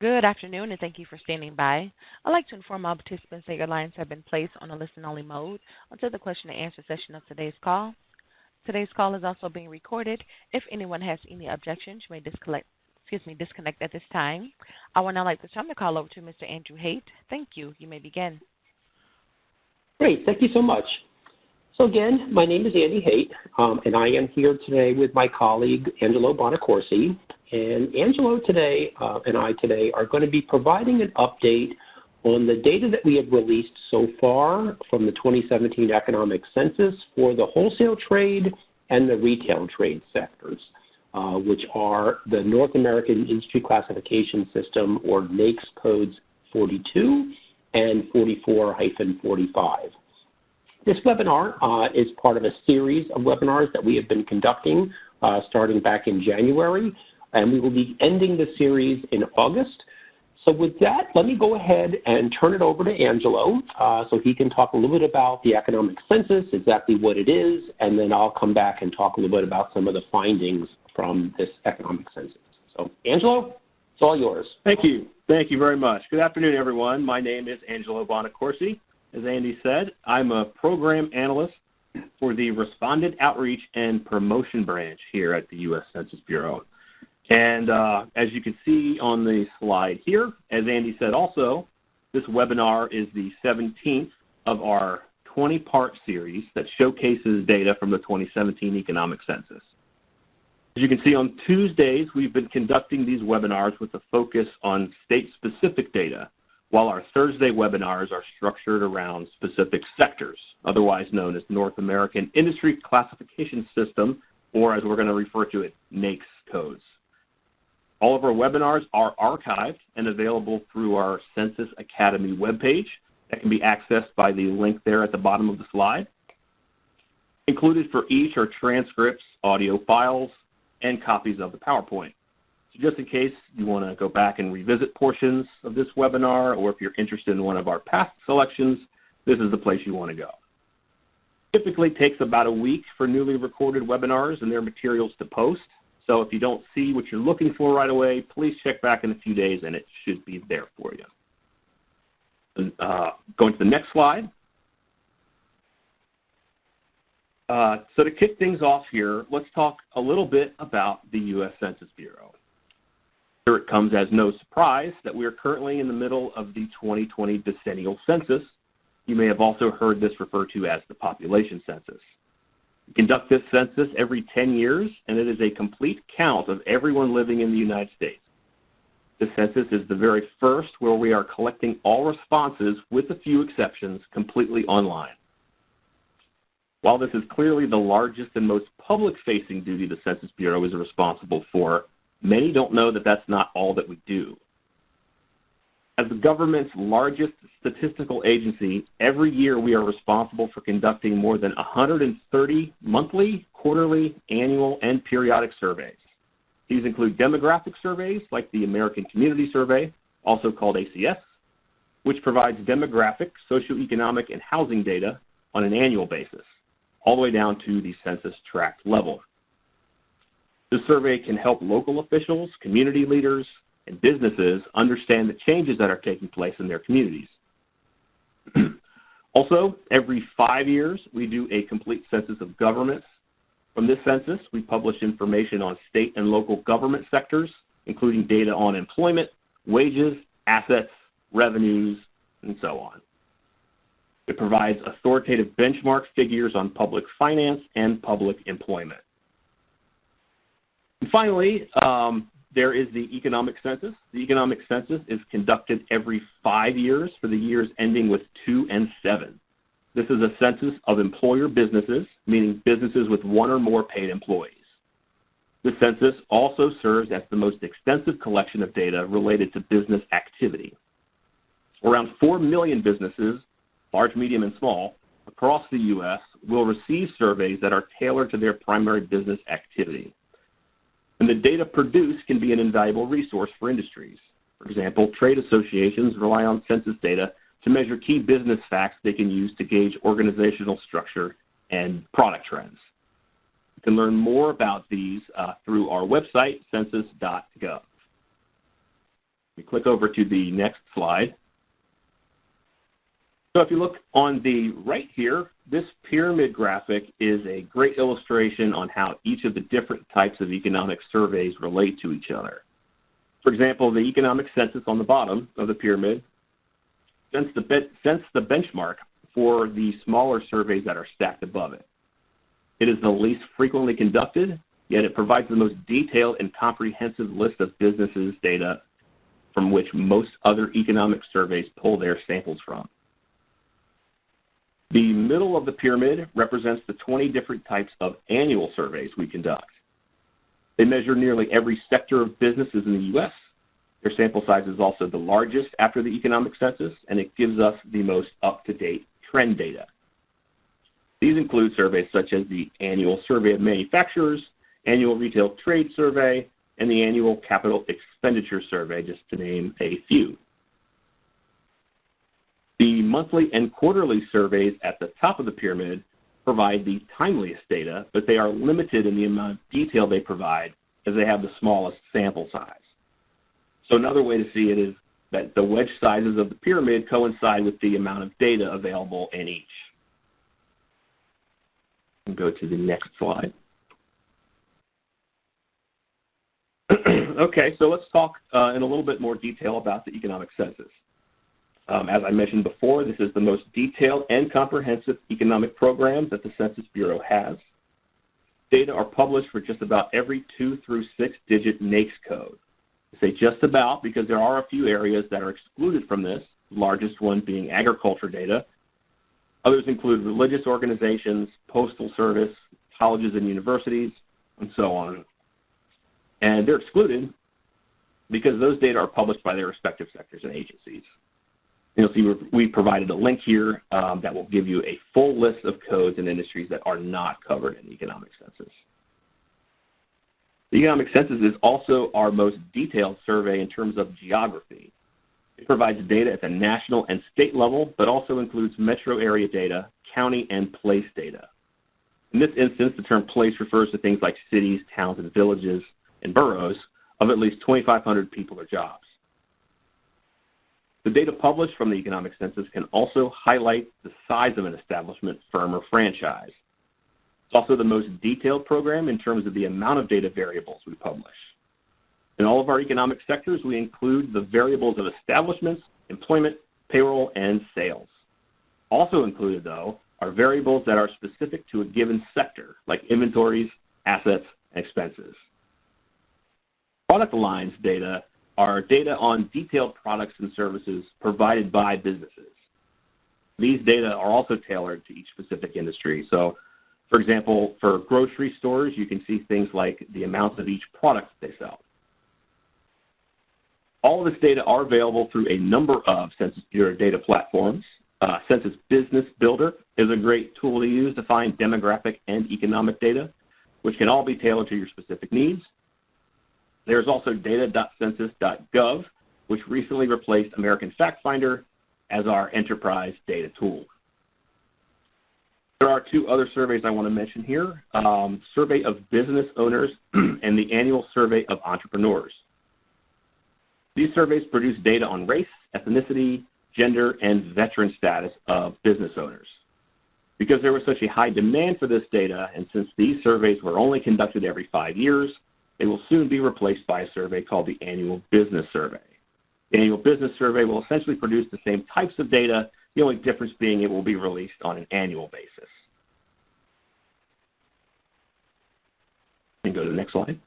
Good afternoon, and thank you for standing by. I'd like to inform all participants that your lines have been placed on a listen-only mode until the question and answer session of today's call. Today's call is also being recorded. If anyone has any objections, you may disconnect at this time. I would now like to turn the call over to Mr. Andrew Haight. Thank you. You may begin. Great. Thank you so much. So again, my name is Andy Haight, and I am here today with my colleague, Angelo Bonacorsi. And Angelo today and I today are going to be providing an update on the data that we have released so far from the 2017 Economic Census for the wholesale trade and the retail trade sectors, which are the North American Industry Classification System, or NAICS codes 42 and 44-45. This webinar is part of a series of webinars that we have been conducting starting back in January, and we will be ending the series in August. So with that, let me go ahead and turn it over to Angelo so he can talk a little bit about the economic census, exactly what it is, and then I'll come back and talk a little bit about some of the findings from this economic census. So Angelo, it's all yours. Thank you. Thank you very much. Good afternoon, everyone. My name is Angelo Bonacorsi. As Andy said, I'm a program analyst for the Respondent Outreach and Promotion Branch here at the U.S. Census Bureau. And as you can see on the slide here, as Andy said also, this webinar is the 17th of our 20-part series that showcases data from the 2017 Economic Census. As you can see, on Tuesdays, we've been conducting these webinars with a focus on state-specific data, while our Thursday webinars are structured around specific sectors, otherwise known as North American Industry Classification System, or as we're going to refer to it, NAICS codes. All of our webinars are archived and available through our Census Academy webpage that can be accessed by the link there at the bottom of the slide. Included for each are transcripts, audio files, and copies of the PowerPoint. So just in case you want to go back and revisit portions of this webinar, or if you're interested in one of our past selections, this is the place you want to go. Typically takes about a week for newly recorded webinars and their materials to post. So if you don't see what you're looking for right away, please check back in a few days and it should be there for you. And, going to the next slide. So to kick things off here, let's talk a little bit about the U.S. Census Bureau. Here it comes as no surprise that we are currently in the middle of the 2020 decennial census. You may have also heard this referred to as the population census. We conduct this census every 10 years, and it is a complete count of everyone living in the United States. The census is the very first where we are collecting all responses, with a few exceptions, completely online. While this is clearly the largest and most public-facing duty the Census Bureau is responsible for, many don't know that that's not all that we do. As the government's largest statistical agency, every year we are responsible for conducting more than 130 monthly, quarterly, annual, and periodic surveys. These include demographic surveys like the American Community Survey, also called ACS, which provides demographic, socioeconomic, and housing data on an annual basis, all the way down to the census tract level. This survey can help local officials, community leaders, and businesses understand the changes that are taking place in their communities. Also, every 5 years, we do a complete census of governments. From this census, we publish information on state and local government sectors, including data on employment, wages, assets, revenues, and so on. It provides authoritative benchmark figures on public finance and public employment. And finally, there is the Economic Census. The Economic Census is conducted every 5 years for the years ending with 2 and 7. This is a census of employer businesses, meaning businesses with 1 or more paid employees. The census also serves as the most extensive collection of data related to business activity. Around 4 million businesses, large, medium, and small, across the U.S. will receive surveys that are tailored to their primary business activity. And the data produced can be an invaluable resource for industries. For example, trade associations rely on census data to measure key business facts they can use to gauge organizational structure and product trends. You can learn more about these through our website, census.gov. We click over to the next slide. So if you look on the right here, this pyramid graphic is a great illustration on how each of the different types of economic surveys relate to each other. For example, the Economic Census on the bottom of the pyramid sets the benchmark for the smaller surveys that are stacked above it. It is the least frequently conducted, yet it provides the most detailed and comprehensive list of businesses' data from which most other economic surveys pull their samples from. The middle of the pyramid represents the 20 different types of annual surveys we conduct. They measure nearly every sector of businesses in the U.S. Their sample size is also the largest after the economic census, and it gives us the most up-to-date trend data. These include surveys such as the Annual Survey of Manufacturers, Annual Retail Trade Survey, and the Annual Capital Expenditure Survey, just to name a few. The monthly and quarterly surveys at the top of the pyramid provide the timeliest data, but they are limited in the amount of detail they provide as they have the smallest sample size. So another way to see it is that the wedge sizes of the pyramid coincide with the amount of data available in each. And go to the next slide. Okay, so let's talk in a little bit more detail about the economic census. As I mentioned before, this is the most detailed and comprehensive economic program that the Census Bureau has. Data are published for just about every 2 through 6-digit NAICS code. I say just about because there are a few areas that are excluded from this, the largest one being agriculture data. Others include religious organizations, postal service, colleges and universities, and so on. And they're excluded because those data are published by their respective sectors and agencies. You'll see we provided a link here that will give you a full list of codes and industries that are not covered in the economic census. The economic census is also our most detailed survey in terms of geography. It provides data at the national and state level, but also includes metro area data, county and place data. In this instance, the term place refers to things like cities, towns, and villages and boroughs of at least 2,500 people or jobs. The data published from the economic census can also highlight the size of an establishment, firm, or franchise. It's also the most detailed program in terms of the amount of data variables we publish. In all of our economic sectors, we include the variables of establishments, employment, payroll, and sales. Also included, though, are variables that are specific to a given sector, like inventories, assets, and expenses. Product lines data are data on detailed products and services provided by businesses. These data are also tailored to each specific industry. So, for example, for grocery stores, you can see things like the amounts of each product they sell. All of this data are available through a number of Census Bureau data platforms. Census Business Builder is a great tool to use to find demographic and economic data, which can all be tailored to your specific needs. There's also data.census.gov, which recently replaced American Fact Finder as our enterprise data tool. There are two other surveys I want to mention here, Survey of Business Owners and the Annual Survey of Entrepreneurs. These surveys produce data on race, ethnicity, gender, and veteran status of business owners. Because there was such a high demand for this data, and since these surveys were only conducted every 5 years, they will soon be replaced by a survey called the Annual Business Survey. The Annual Business Survey will essentially produce the same types of data, the only difference being it will be released on an annual basis. And go to the next slide.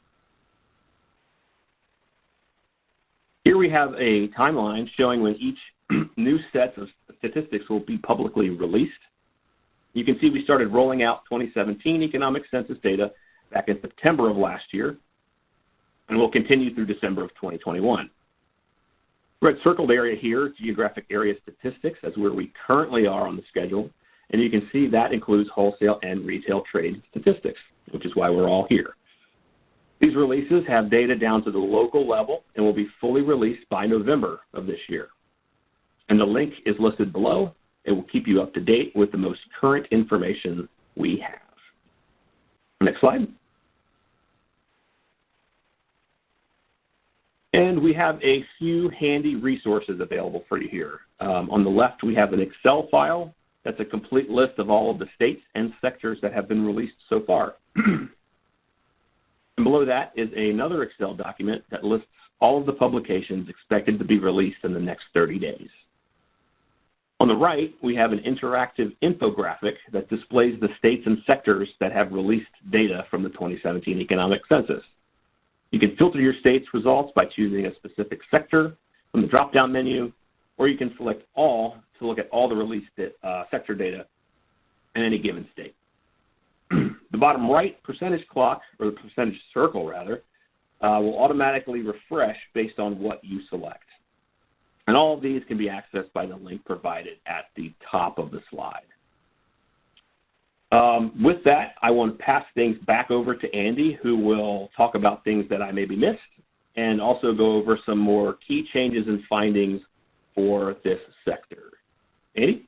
Here we have a timeline showing when each new set of statistics will be publicly released. You can see we started rolling out 2017 economic census data back in September of last year, and will continue through December of 2021. Red circled area here, geographic area statistics, as where we currently are on the schedule, and you can see that includes wholesale and retail trade statistics, which is why we're all here. These releases have data down to the local level and will be fully released by November of this year. And the link is listed below. It will keep you up to date with the most current information we have. Next slide. And we have a few handy resources available for you here. On the left, we have an Excel file. That's a complete list of all of the states and sectors that have been released so far. And below that is another Excel document that lists all of the publications expected to be released in the next 30 days. On the right, we have an interactive infographic that displays the states and sectors that have released data from the 2017 Economic Census. You can filter your state's results by choosing a specific sector from the drop-down menu, or you can select all to look at all the released sector data in any given state. The bottom right percentage clock, or the percentage circle rather, will automatically refresh based on what you select. And all of these can be accessed by the link provided at the top of the slide. With that, I want to pass things back over to Andy, who will talk about things that I maybe missed and also go over some more key changes and findings for this sector. Andy?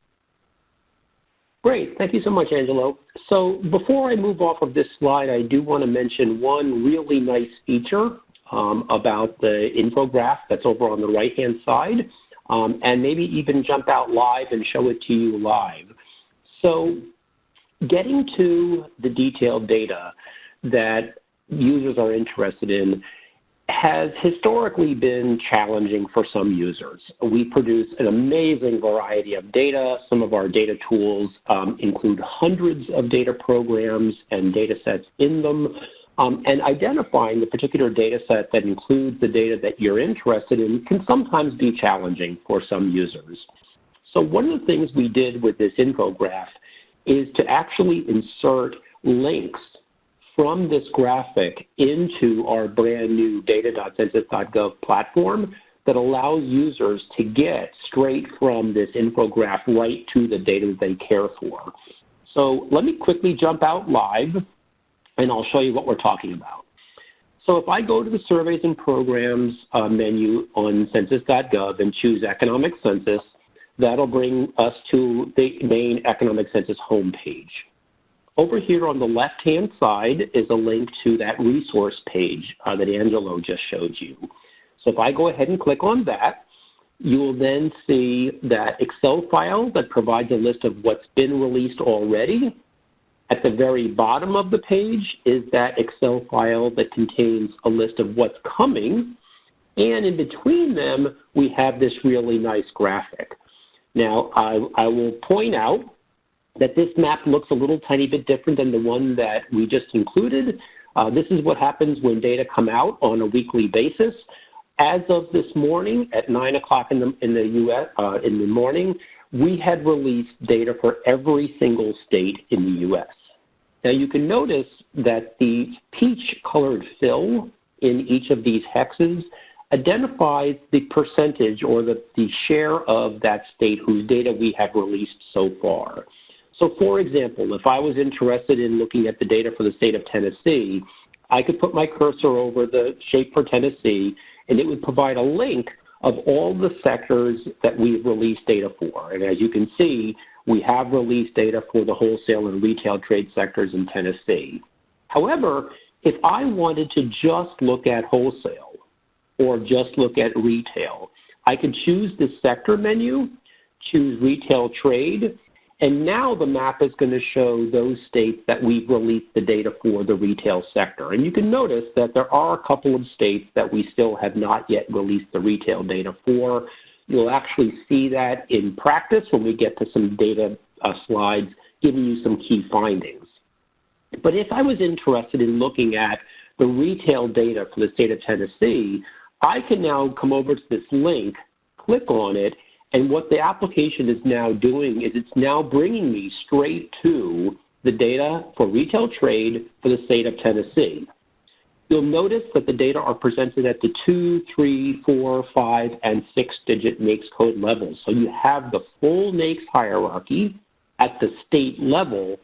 Great. Thank you so much, Angelo. So before I move off of this slide, I do want to mention one really nice feature about the infographic that's over on the right-hand side, and maybe even jump out live and show it to you live. So getting to the detailed data that users are interested in has historically been challenging for some users. We produce an amazing variety of data. Some of our data tools include hundreds of data programs and data sets in them. And identifying the particular data set that includes the data that you're interested in can sometimes be challenging for some users. So one of the things we did with this infographic is to actually insert links from this graphic into our brand new data.census.gov platform that allows users to get straight from this infographic right to the data that they care for. So let me quickly jump out live, and I'll show you what we're talking about. So if I go to the Surveys and Programs menu on census.gov and choose Economic Census, that'll bring us to the main Economic Census homepage. Over here on the left-hand side is a link to that resource page that Angelo just showed you. So if I go ahead and click on that, you will then see that Excel file that provides a list of what's been released already. At the very bottom of the page is that Excel file that contains a list of what's coming. And in between them, we have this really nice graphic. Now, I will point out that this map looks a little tiny bit different than the one that we just included. This is what happens when data come out on a weekly basis. As of this morning at 9 o'clock in the morning, we had released data for every single state in the U.S. Now you can notice that the peach-colored fill in each of these hexes identifies the percentage or the share of that state whose data we have released so far. So for example, if I was interested in looking at the data for the state of Tennessee, I could put my cursor over the shape for Tennessee, and it would provide a link of all the sectors that we've released data for. And as you can see, we have released data for the wholesale and retail trade sectors in Tennessee. However, if I wanted to just look at wholesale or just look at retail, I could choose the sector menu, choose retail trade, and now the map is going to show those states that we've released the data for the retail sector. And you can notice that there are a couple of states that we still have not yet released the retail data for. You'll actually see that in practice when we get to some data slides giving you some key findings. But if I was interested in looking at the retail data for the state of Tennessee, I can now come over to this link, click on it, and what the application is now doing is it's now bringing me straight to the data for retail trade for the state of Tennessee. You'll notice that the data are presented at the 2, 3, 4, 5, and 6-digit NAICS code levels. So you have the full NAICS hierarchy at the state level,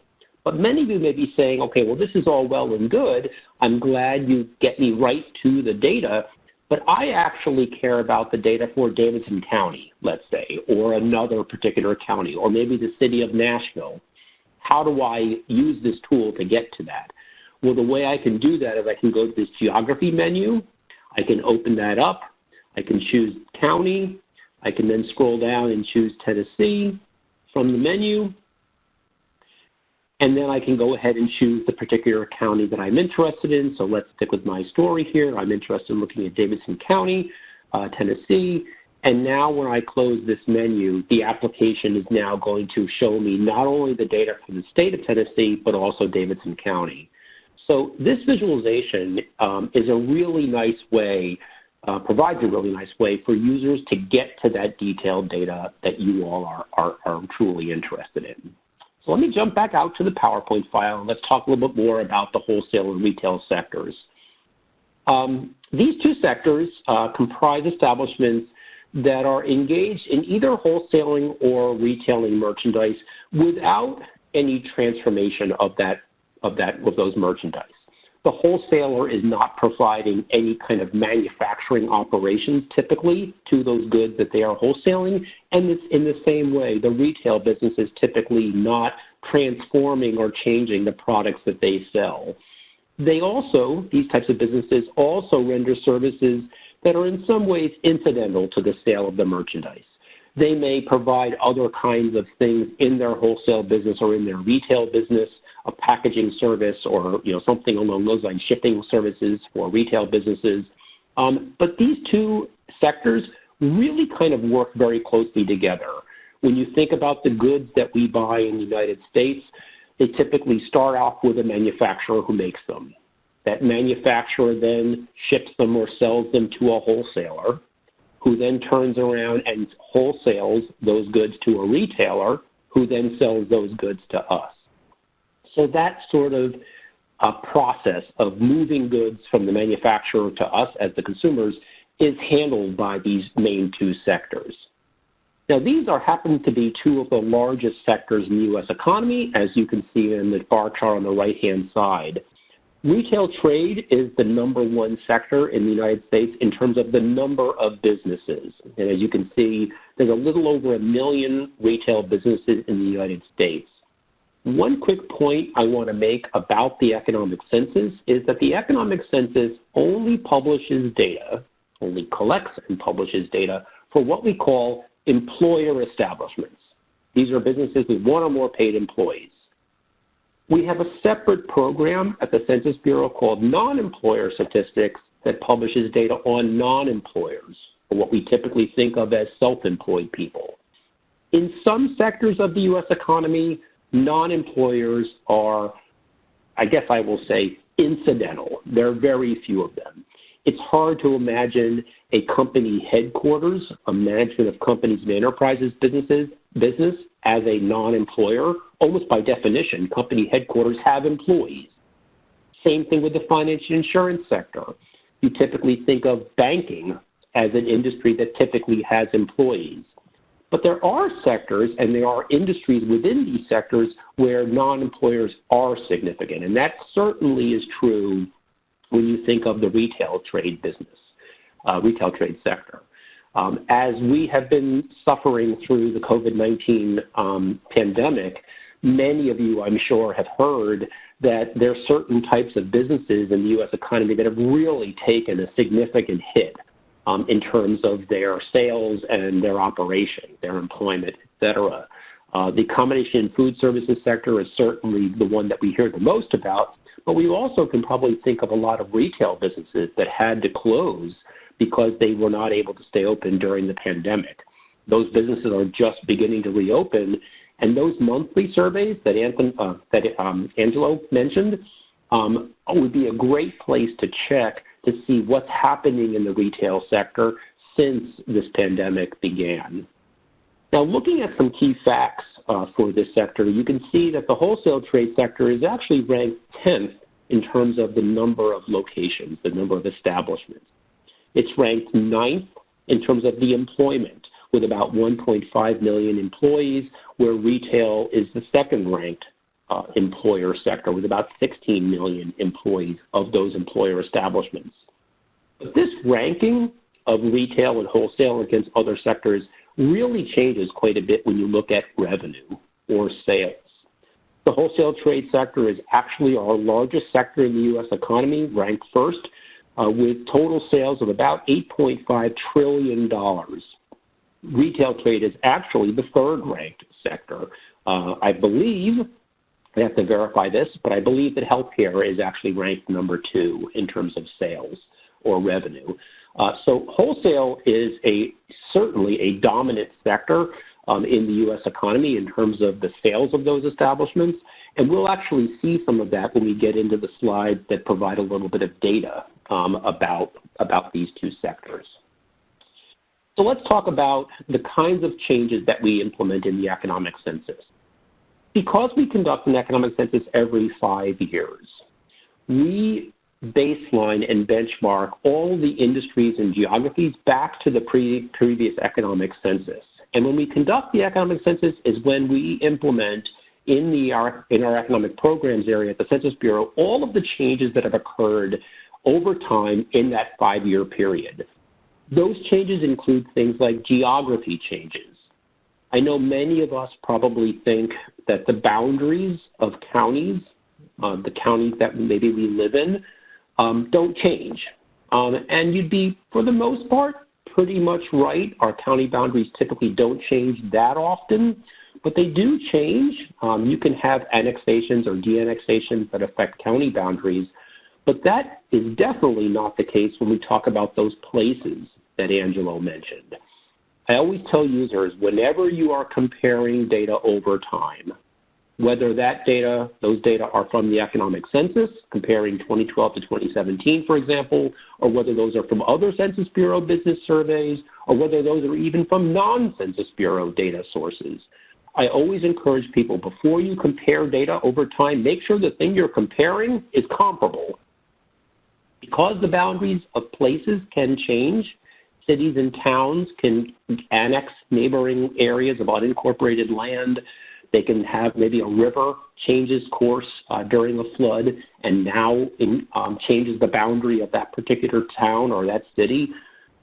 but many of you may be saying, okay, well, this is all well and good. I'm glad you get me right to the data, but I actually care about the data for Davidson County, let's say, or another particular county, or maybe the city of Nashville. How do I use this tool to get to that? Well, the way I can do that is I can go to this geography menu. I can open that up. I can choose county. I can then scroll down and choose Tennessee from the menu. And then I can go ahead and choose the particular county that I'm interested in. So let's stick with my story here. I'm interested in looking at Davidson County, Tennessee. And now when I close this menu, the application is now going to show me not only the data for the state of Tennessee, but also Davidson County. So this visualization is a really nice way, provides a really nice way for users to get to that detailed data that you all are truly interested in. So let me jump back out to the PowerPoint file and let's talk a little bit more about the wholesale and retail sectors. These two sectors comprise establishments that are engaged in either wholesaling or retailing merchandise without any transformation of those merchandise. The wholesaler is not providing any kind of manufacturing operations typically to those goods that they are wholesaling, and it's in the same way the retail business is typically not transforming or changing the products that they sell. They also, these types of businesses also render services that are in some ways incidental to the sale of the merchandise. They may provide other kinds of things in their wholesale business or in their retail business, a packaging service or something along those lines, shipping services for retail businesses. But these two sectors really kind of work very closely together. When you think about the goods that we buy in the United States, they typically start off with a manufacturer who makes them. That manufacturer then ships them or sells them to a wholesaler, who then turns around and wholesales those goods to a retailer, who then sells those goods to us. So that sort of process of moving goods from the manufacturer to us as the consumers is handled by these main two sectors. Now, these happen to be two of the largest sectors in the U.S. economy, as you can see in the bar chart on the right-hand side. Retail trade is the #1 sector in the United States in terms of the number of businesses. And as you can see, there's a little over 1 million retail businesses in the United States. One quick point I want to make about the Economic Census is that the Economic Census only publishes data, only collects and publishes data for what we call employer establishments. These are businesses with 1 or more paid employees. We have a separate program at the Census Bureau called non-employer statistics that publishes data on non-employers, or what we typically think of as self-employed people. In some sectors of the U.S. economy, non-employers are, I guess I will say, incidental. There are very few of them. It's hard to imagine a company headquarters, a management of companies and enterprises business as a non-employer. Almost by definition, company headquarters have employees. Same thing with the financial insurance sector. You typically think of banking as an industry that typically has employees. But there are sectors and there are industries within these sectors where non-employers are significant. And that certainly is true when you think of the retail trade business, retail trade sector. As we have been suffering through the COVID-19 pandemic, many of you, I'm sure, have heard that there are certain types of businesses in the U.S. economy that have really taken a significant hit in terms of their sales and their operation, their employment, et cetera. The accommodation and food services sector is certainly the one that we hear the most about, but we also can probably think of a lot of retail businesses that had to close because they were not able to stay open during the pandemic. Those businesses are just beginning to reopen, and those monthly surveys that Angelo mentioned would be a great place to check to see what's happening in the retail sector since this pandemic began. Now, looking at some key facts for this sector, you can see that the wholesale trade sector is actually ranked 10th in terms of the number of locations, the number of establishments. It's ranked 9th in terms of the employment, with about 1.5 million employees, where retail is the second-ranked employer sector with about 16 million employees of those employer establishments. But this ranking of retail and wholesale against other sectors really changes quite a bit when you look at revenue or sales. The wholesale trade sector is actually our largest sector in the U.S. economy, ranked first, with total sales of about $8.5 trillion. Retail trade is actually the third-ranked sector. I believe, I have to verify this, but I believe that healthcare is actually ranked number 2 in terms of sales or revenue. So wholesale is certainly a dominant sector in the U.S. economy in terms of the sales of those establishments, and we'll actually see some of that when we get into the slides that provide a little bit of data about these two sectors. So let's talk about the kinds of changes that we implement in the economic census. Because we conduct an economic census every 5 years, we baseline and benchmark all the industries and geographies back to the previous economic census. And when we conduct the economic census is when we implement in our economic programs area at the Census Bureau all of the changes that have occurred over time in that 5-year period. Those changes include things like geography changes. I know many of us probably think that the boundaries of counties, the counties that maybe we live in, don't change. And you'd be, for the most part, pretty much right. Our county boundaries typically don't change that often, but they do change. You can have annexations or de-annexations that affect county boundaries, but that is definitely not the case when we talk about those places that Angelo mentioned. I always tell users, whenever you are comparing data over time, whether those data are from the economic census, comparing 2012 to 2017, for example, or whether those are from other Census Bureau business surveys, or whether those are even from non-Census Bureau data sources. I always encourage people, before you compare data over time, make sure the thing you're comparing is comparable. Because the boundaries of places can change, cities and towns can annex neighboring areas of unincorporated land. They can have maybe a river changes course during a flood and now changes the boundary of that particular town or that city.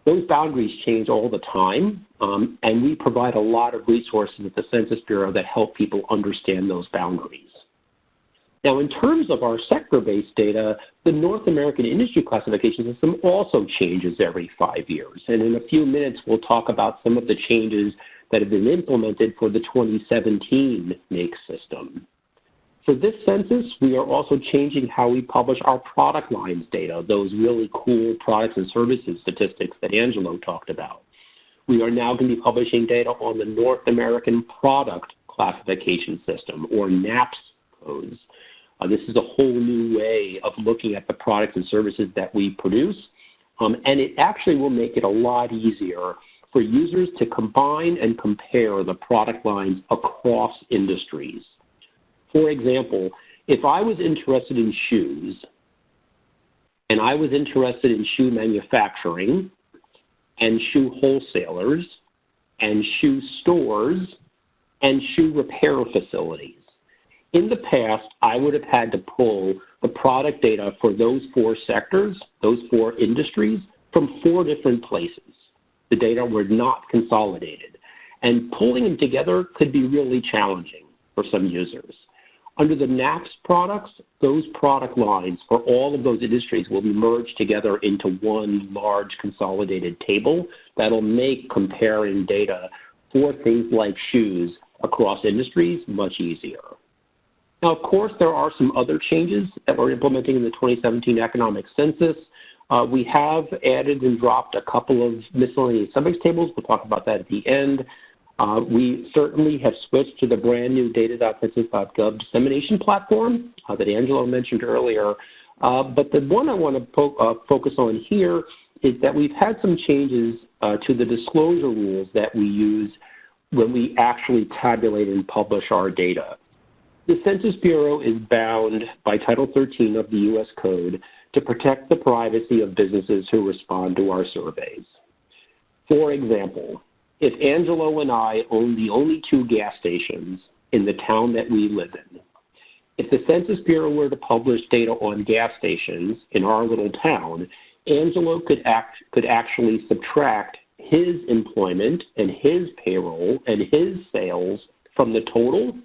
Those boundaries change all the time, and we provide a lot of resources at the Census Bureau that help people understand those boundaries. Now, in terms of our sector-based data, the North American Industry Classification System also changes every 5 years. And in a few minutes, we'll talk about some of the changes that have been implemented for the 2017 NAICS system. For this census, we are also changing how we publish our product lines data, those really cool products and services statistics that Angelo talked about. We are now going to be publishing data on the North American Product Classification System, or NAICS codes. This is a whole new way of looking at the products and services that we produce, and it actually will make it a lot easier for users to combine and compare the product lines across industries. For example, if I was interested in shoes, and I was interested in shoe manufacturing, and shoe wholesalers, and shoe stores, and shoe repair facilities, in the past, I would have had to pull the product data for those 4 sectors, those 4 industries, from 4 different places. The data were not consolidated, and pulling them together could be really challenging for some users. Under the NAICS products, those product lines for all of those industries will be merged together into one large consolidated table that'll make comparing data for things like shoes across industries much easier. Now, of course, there are some other changes that we're implementing in the 2017 economic census. We have added and dropped a couple of miscellaneous subjects tables. We'll talk about that at the end. We certainly have switched to the brand new data.census.gov dissemination platform that Angelo mentioned earlier. But the one I want to focus on here is that we've had some changes to the disclosure rules that we use when we actually tabulate and publish our data. The Census Bureau is bound by Title 13 of the U.S. Code to protect the privacy of businesses who respond to our surveys. For example, if Angelo and I own the only 2 gas stations in the town that we live in, if the Census Bureau were to publish data on gas stations in our little town, Angelo could actually subtract his employment and his payroll and his sales from the total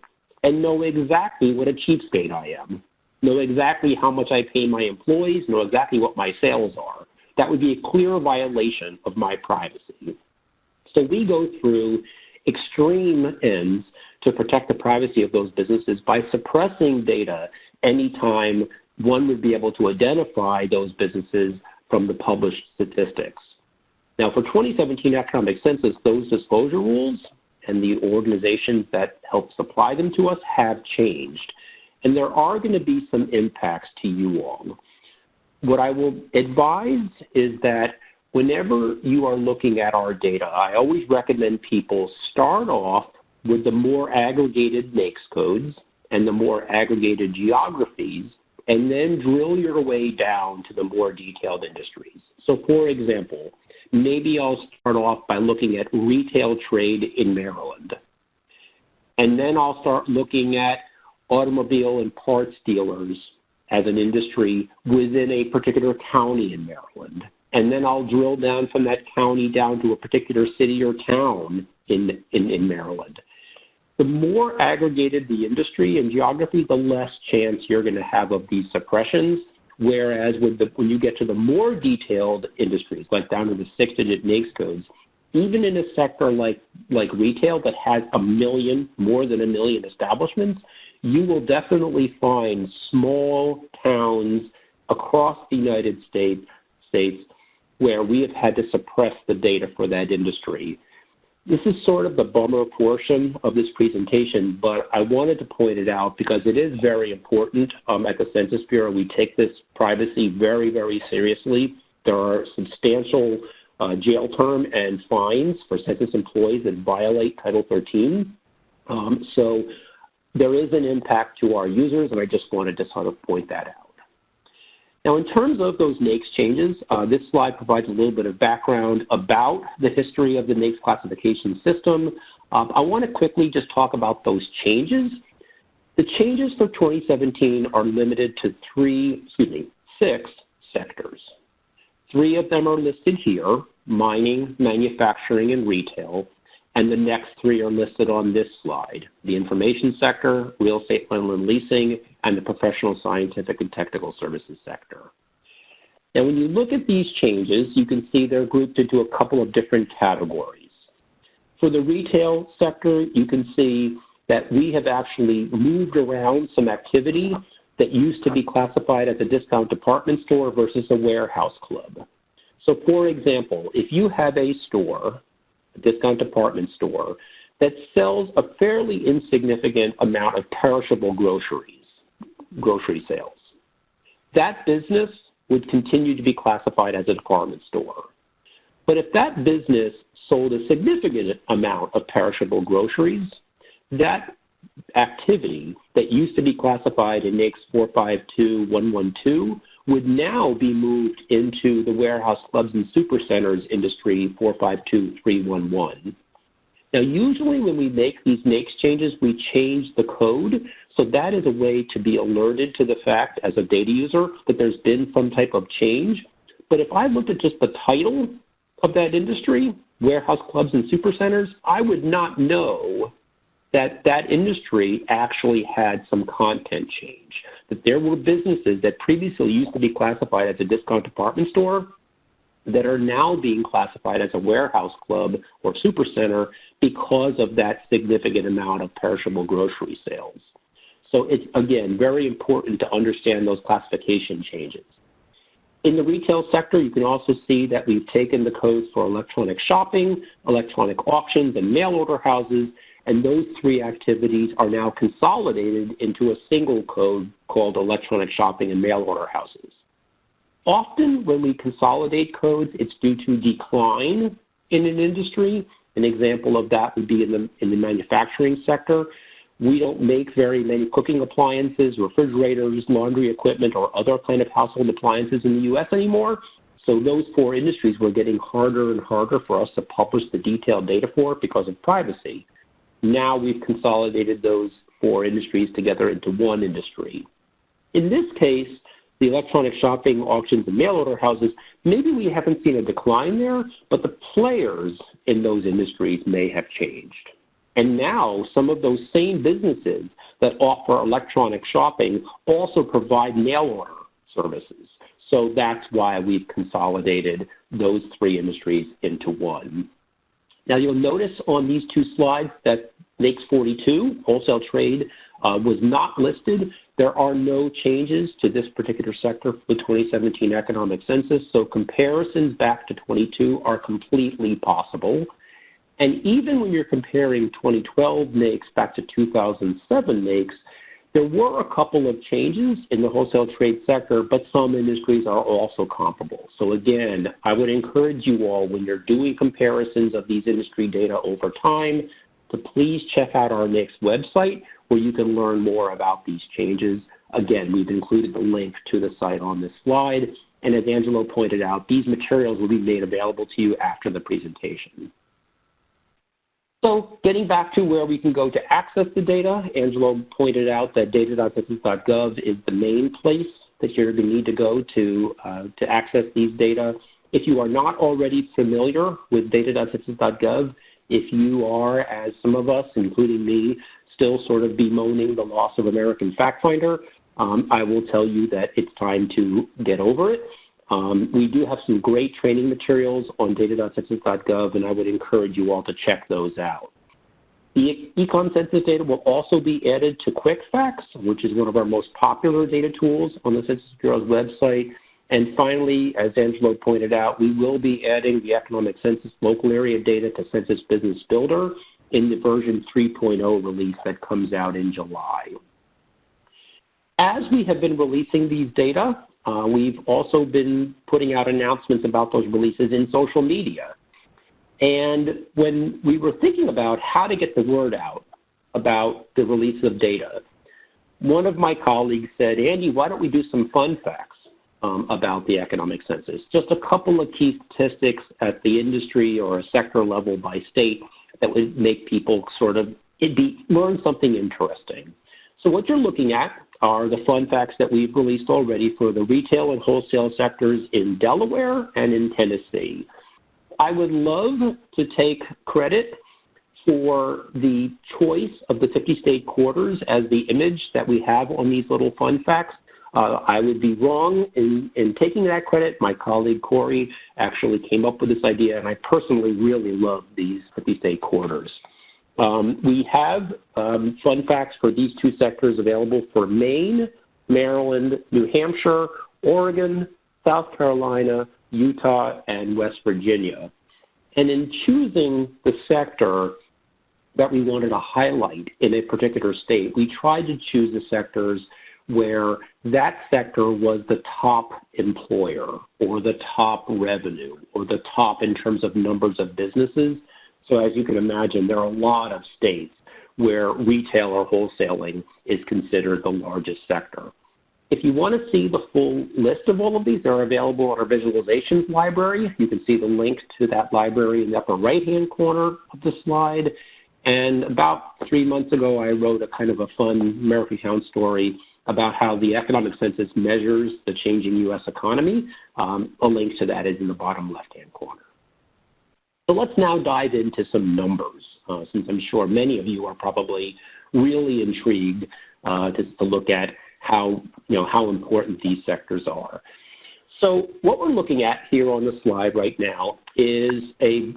and know exactly what a cheapskate I am. know exactly how much I pay my employees, know exactly what my sales are. That would be a clear violation of my privacy. So we go through extreme ends to protect the privacy of those businesses by suppressing data anytime one would be able to identify those businesses from the published statistics. Now, for 2017 Economic Census, those disclosure rules and the organizations that help supply them to us have changed. And there are going to be some impacts to you all. What I will advise is that whenever you are looking at our data, I always recommend people start off with the more aggregated NAICS codes and the more aggregated geographies, and then drill your way down to the more detailed industries. So for example, maybe I'll start off by looking at retail trade in Maryland. And then I'll start looking at automobile and parts dealers as an industry within a particular county in Maryland. And then I'll drill down from that county down to a particular city or town in Maryland. The more aggregated the industry and geography, the less chance you're going to have of these suppressions. Whereas when you get to the more detailed industries, like down to the 6-digit NAICS codes, even in a sector like retail that has more than a million establishments, you will definitely find small towns across the United States where we have had to suppress the data for that industry. This is sort of the bummer portion of this presentation, but I wanted to point it out because it is very important. At the Census Bureau, we take this privacy very, very seriously. There are substantial jail term and fines for census employees that violate Title 13. So there is an impact to our users, and I just wanted to sort of point that out. Now, in terms of those NAICS changes, this slide provides a little bit of background about the history of the NAICS classification system. I want to quickly just talk about those changes. The changes for 2017 are limited to 6 sectors. 3 of them are listed here: mining, manufacturing, and retail. And the next 3 are listed on this slide: the information sector, real estate, rental, and leasing, and the professional, scientific, and technical services sector. Now, when you look at these changes, you can see they're grouped into a couple of different categories. For the retail sector, you can see that we have actually moved around some activity that used to be classified as a discount department store versus a warehouse club. So, for example, if you have a store, discount department store, that sells a fairly insignificant amount of perishable grocery sales, that business would continue to be classified as a department store. But if that business sold a significant amount of perishable groceries, that activity that used to be classified in NAICS 452112 would now be moved into the warehouse clubs and supercenters industry 452311. Now, usually when we make these NAICS changes, we change the code. So that is a way to be alerted to the fact as a data user that there's been some type of change. But if I looked at just the title of that industry, warehouse clubs and supercenters, I would not know that that industry actually had some content change, that there were businesses that previously used to be classified as a discount department store that are now being classified as a warehouse club or supercenter because of that significant amount of perishable grocery sales. So it's, again, very important to understand those classification changes. In the retail sector, you can also see that we've taken the codes for electronic shopping, electronic auctions, and mail order houses, and those 3 activities are now consolidated into a single code called electronic shopping and mail order houses. Often when we consolidate codes, it's due to decline in an industry. An example of that would be in the manufacturing sector. We don't make very many cooking appliances, refrigerators, laundry equipment, or other kind of household appliances in the U.S. anymore. So those 4 industries were getting harder and harder for us to publish the detailed data for because of privacy. Now we've consolidated those 4 industries together into one industry. In this case, the electronic shopping, auctions, and mail order houses, maybe we haven't seen a decline there, but the players in those industries may have changed. And now some of those same businesses that offer electronic shopping also provide mail order services. So that's why we've consolidated those three industries into one. Now you'll notice on these two slides that NAICS 42, wholesale trade, was not listed. There are no changes to this particular sector for the 2017 economic census, so comparisons back to 22 are completely possible. And even when you're comparing 2012 NAICS back to 2007 NAICS, there were a couple of changes in the wholesale trade sector, but some industries are also comparable. So again, I would encourage you all, when you're doing comparisons of these industry data over time, to please check out our NAICS website where you can learn more about these changes. Again, we've included the link to the site on this slide. And as Angelo pointed out, these materials will be made available to you after the presentation. So getting back to where we can go to access the data, Angelo pointed out that data.census.gov is the main place that you're going to need to go to access these data. If you are not already familiar with data.census.gov, if you are, as some of us, including me, still sort of bemoaning the loss of American Fact Finder, I will tell you that it's time to get over it. We do have some great training materials on data.census.gov, and I would encourage you all to check those out. The Econ Census data will also be added to QuickFacts, which is one of our most popular data tools on the Census Bureau's website. And finally, as Angelo pointed out, we will be adding the Economic Census local area data to Census Business Builder in the version 3.0 release that comes out in July. As we have been releasing these data, we've also been putting out announcements about those releases in social media. And when we were thinking about how to get the word out about the release of data, one of my colleagues said, Andy, why don't we do some fun facts about the economic census? Just a couple of key statistics at the industry or a sector level by state that would make people sort of learn something interesting. So what you're looking at are the fun facts that we've released already for the retail and wholesale sectors in Delaware and in Tennessee. I would love to take credit for the choice of the 50-state quarters as the image that we have on these little fun facts. I would be wrong in taking that credit. My colleague Corey actually came up with this idea, and I personally really love these 50-state quarters. We have fun facts for these two sectors available for Maine, Maryland, New Hampshire, Oregon, South Carolina, Utah, and West Virginia. And in choosing the sector that we wanted to highlight in a particular state, we tried to choose the sectors where that sector was the top employer or the top revenue or the top in terms of numbers of businesses. So as you can imagine, there are a lot of states where retail or wholesaling is considered the largest sector. If you want to see the full list of all of these, they're available on our visualizations library. You can see the link to that library in the upper right-hand corner of the slide. And about 3 months ago, I wrote a kind of a fun American story about how the economic census measures the changing U.S. economy. A link to that is in the bottom left-hand corner. So let's now dive into some numbers, since I'm sure many of you are probably really intrigued to look at how important these sectors are. So what we're looking at here on the slide right now is a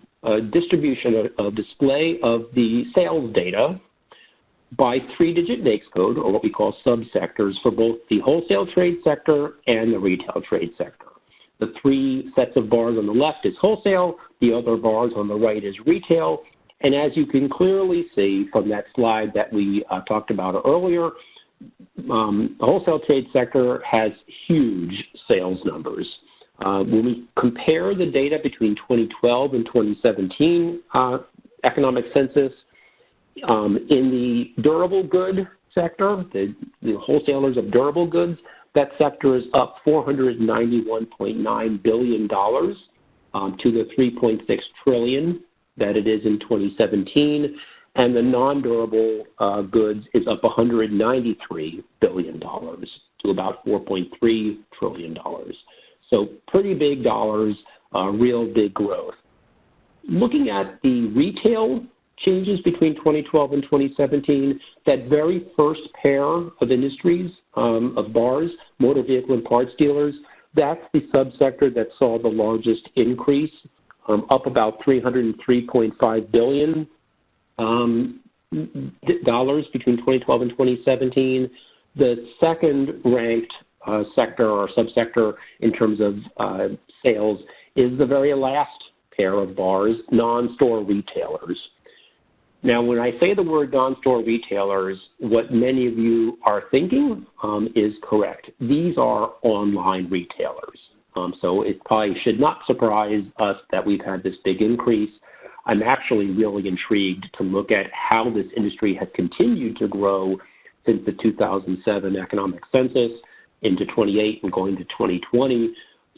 distribution, a display of the sales data by 3-digit NAICS code, or what we call subsectors, for both the wholesale trade sector and the retail trade sector. The three sets of bars on the left is wholesale, the other bars on the right is retail, and as you can clearly see from that slide that we talked about earlier, the wholesale trade sector has huge sales numbers. When we compare the data between 2012 and 2017 economic census, in the durable good sector, the wholesalers of durable goods, that sector is up $491.9 billion to the $3.6 trillion that it is in 2017. And the non-durable goods is up $193 billion to about $4.3 trillion. So pretty big dollars, real big growth. Looking at the retail changes between 2012 and 2017, that very first pair of industries, of bars, motor vehicle and parts dealers, that's the subsector that saw the largest increase, up about $303.5 billion dollars between 2012 and 2017. The second ranked sector or subsector in terms of sales is the very last pair of bars, non-store retailers. Now, when I say the word non-store retailers, what many of you are thinking is correct. These are online retailers. So it probably should not surprise us that we've had this big increase. I'm actually really intrigued to look at how this industry has continued to grow since the 2007 Economic Census into 28 and going to 2020.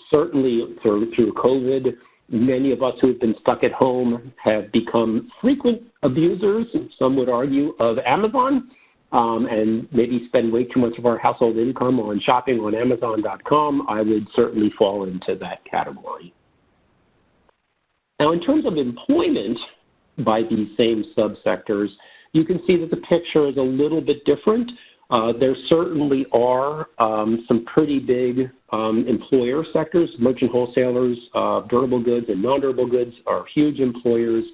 Certainly through COVID, many of us who have been stuck at home have become frequent abusers, some would argue, of Amazon, and maybe spend way too much of our household income on shopping on Amazon.com. I would certainly fall into that category. Now, in terms of employment by these same subsectors, you can see that the picture is a little bit different. There certainly are some pretty big employer sectors. Merchant wholesalers, durable goods and non-durable goods are huge employers,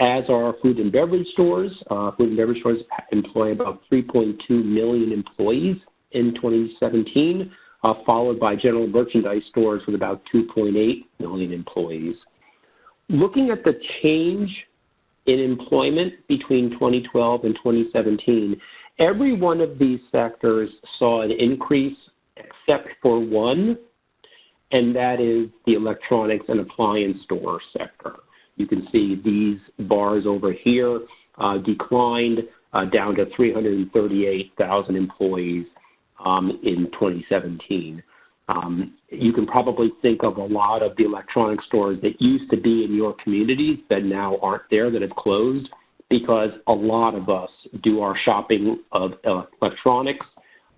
as are food and beverage stores. Food and beverage stores employ about 3.2 million employees in 2017, followed by general merchandise stores with about 2.8 million employees. Looking at the change in employment between 2012 and 2017, every one of these sectors saw an increase except for one, and that is the electronics and appliance store sector. You can see these bars over here declined down to 338,000 employees in 2017. You can probably think of a lot of the electronic stores that used to be in your communities that now aren't there, that have closed, because a lot of us do our shopping of electronics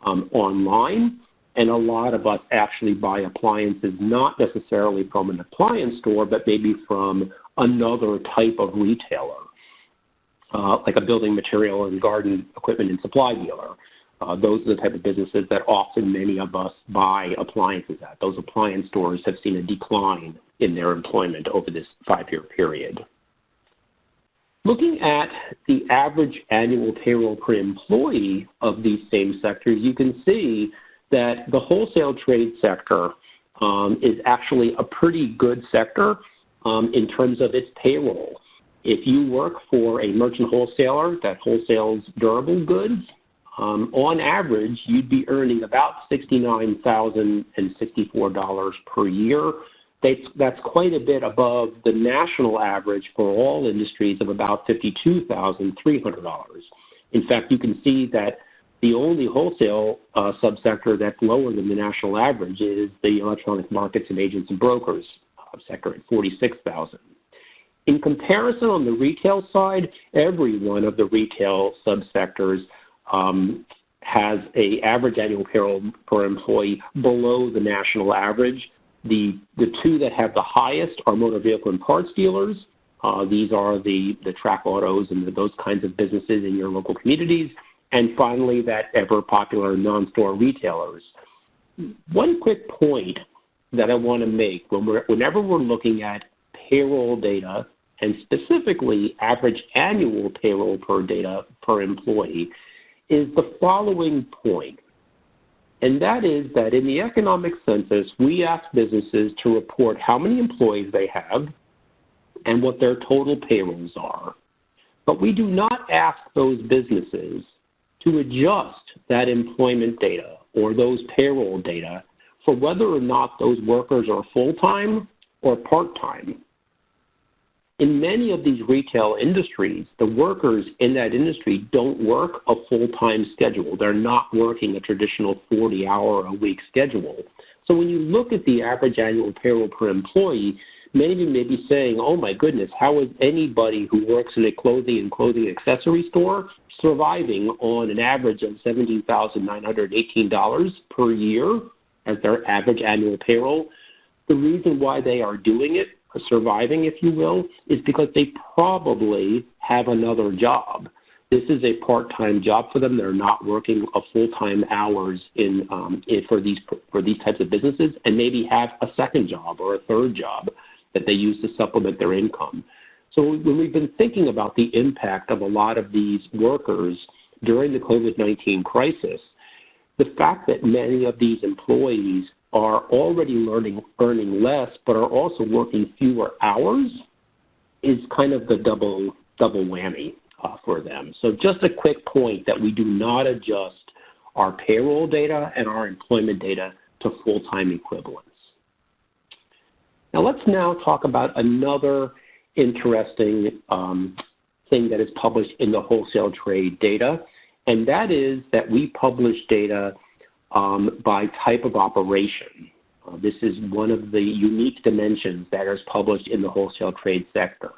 online, and a lot of us actually buy appliances not necessarily from an appliance store, but maybe from another type of retailer, like a building material and garden equipment and supply dealer. Those are the type of businesses that often many of us buy appliances at. Those appliance stores have seen a decline in their employment over this 5-year period. Looking at the average annual payroll per employee of these same sectors, you can see that the wholesale trade sector is actually a pretty good sector in terms of its payroll. If you work for a merchant wholesaler that wholesales durable goods, on average, you'd be earning about $69,064 per year. That's quite a bit above the national average for all industries of about $52,300. In fact, you can see that the only wholesale subsector that's lower than the national average is the electronic markets and agents and brokers sector at $46,000. In comparison, on the retail side, every one of the retail subsectors has an average annual payroll per employee below the national average. The two that have the highest are motor vehicle and parts dealers. These are the track autos and those kinds of businesses in your local communities. And finally, that ever popular non-store retailers. One quick point that I want to make, whenever we're looking at payroll data, and specifically average annual payroll per employee, is the following point. And that is that in the economic census, we ask businesses to report how many employees they have and what their total payrolls are. But we do not ask those businesses to adjust that employment data or those payroll data for whether or not those workers are full-time or part-time. In many of these retail industries, the workers in that industry don't work a full-time schedule. They're not working a traditional 40-hour-a-week schedule. So when you look at the average annual payroll per employee, many of you may be saying, oh my goodness, how is anybody who works in a clothing and clothing accessory store surviving on an average of $17,918 per year as their average annual payroll? The reason why they are doing it, surviving, if you will, is because they probably have another job. This is a part-time job for them. They're not working a full-time hours for these types of businesses, and maybe have a second job or a third job that they use to supplement their income. So when we've been thinking about the impact of a lot of these workers during the COVID-19 crisis, the fact that many of these employees are already earning less but are also working fewer hours is kind of the double whammy for them. So just a quick point that we do not adjust our payroll data and our employment data to full-time equivalents. Now let's now talk about another interesting thing that is published in the Wholesale Trade data, and that is that we publish data by type of operation. This is one of the unique dimensions that is published in the wholesale trade sector.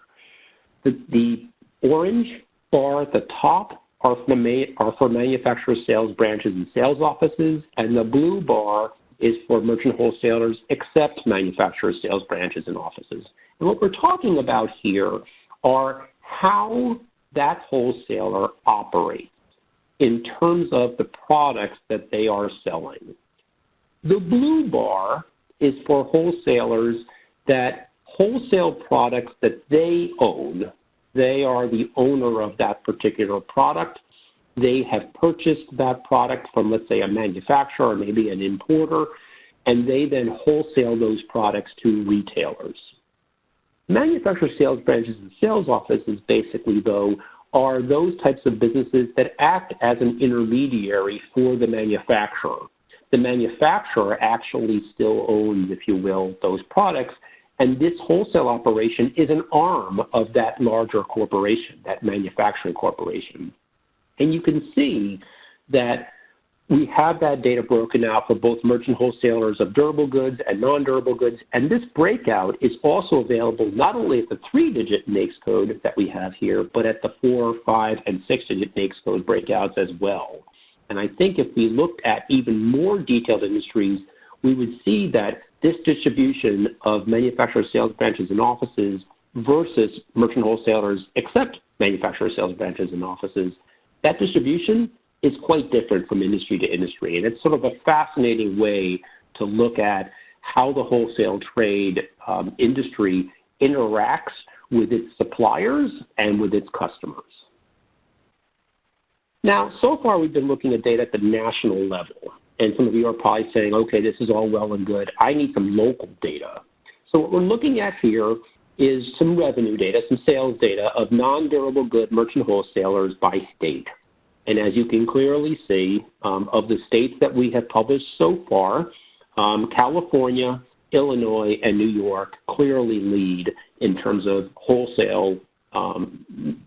The orange bar at the top are for manufacturer sales branches and sales offices, and the blue bar is for merchant wholesalers except manufacturer sales branches and offices. And what we're talking about here are how that wholesaler operates in terms of the products that they are selling. The blue bar is for wholesalers that wholesale products that they own. They are the owner of that particular product. They have purchased that product from, let's say, a manufacturer or maybe an importer, and they then wholesale those products to retailers. Manufacturer sales branches and sales offices basically, though, are those types of businesses that act as an intermediary for the manufacturer. The manufacturer actually still owns, if you will, those products, and this wholesale operation is an arm of that larger corporation, that manufacturing corporation. And you can see that we have that data broken out for both merchant wholesalers of durable goods and non-durable goods, and this breakout is also available not only at the 3-digit NAICS code that we have here, but at the 4, 5, and 6-digit NAICS code breakouts as well. And I think if we looked at even more detailed industries, we would see that this distribution of manufacturer sales branches and offices versus merchant wholesalers except manufacturer sales branches and offices, that distribution is quite different from industry to industry. And it's sort of a fascinating way to look at how the wholesale trade industry interacts with its suppliers and with its customers. Now, so far we've been looking at data at the national level. And some of you are probably saying, okay, this is all well and good. I need some local data. So what we're looking at here is some revenue data, some sales data of non-durable good merchant wholesalers by state. And as you can clearly see, of the states that we have published so far, California, Illinois, and New York clearly lead in terms of wholesale,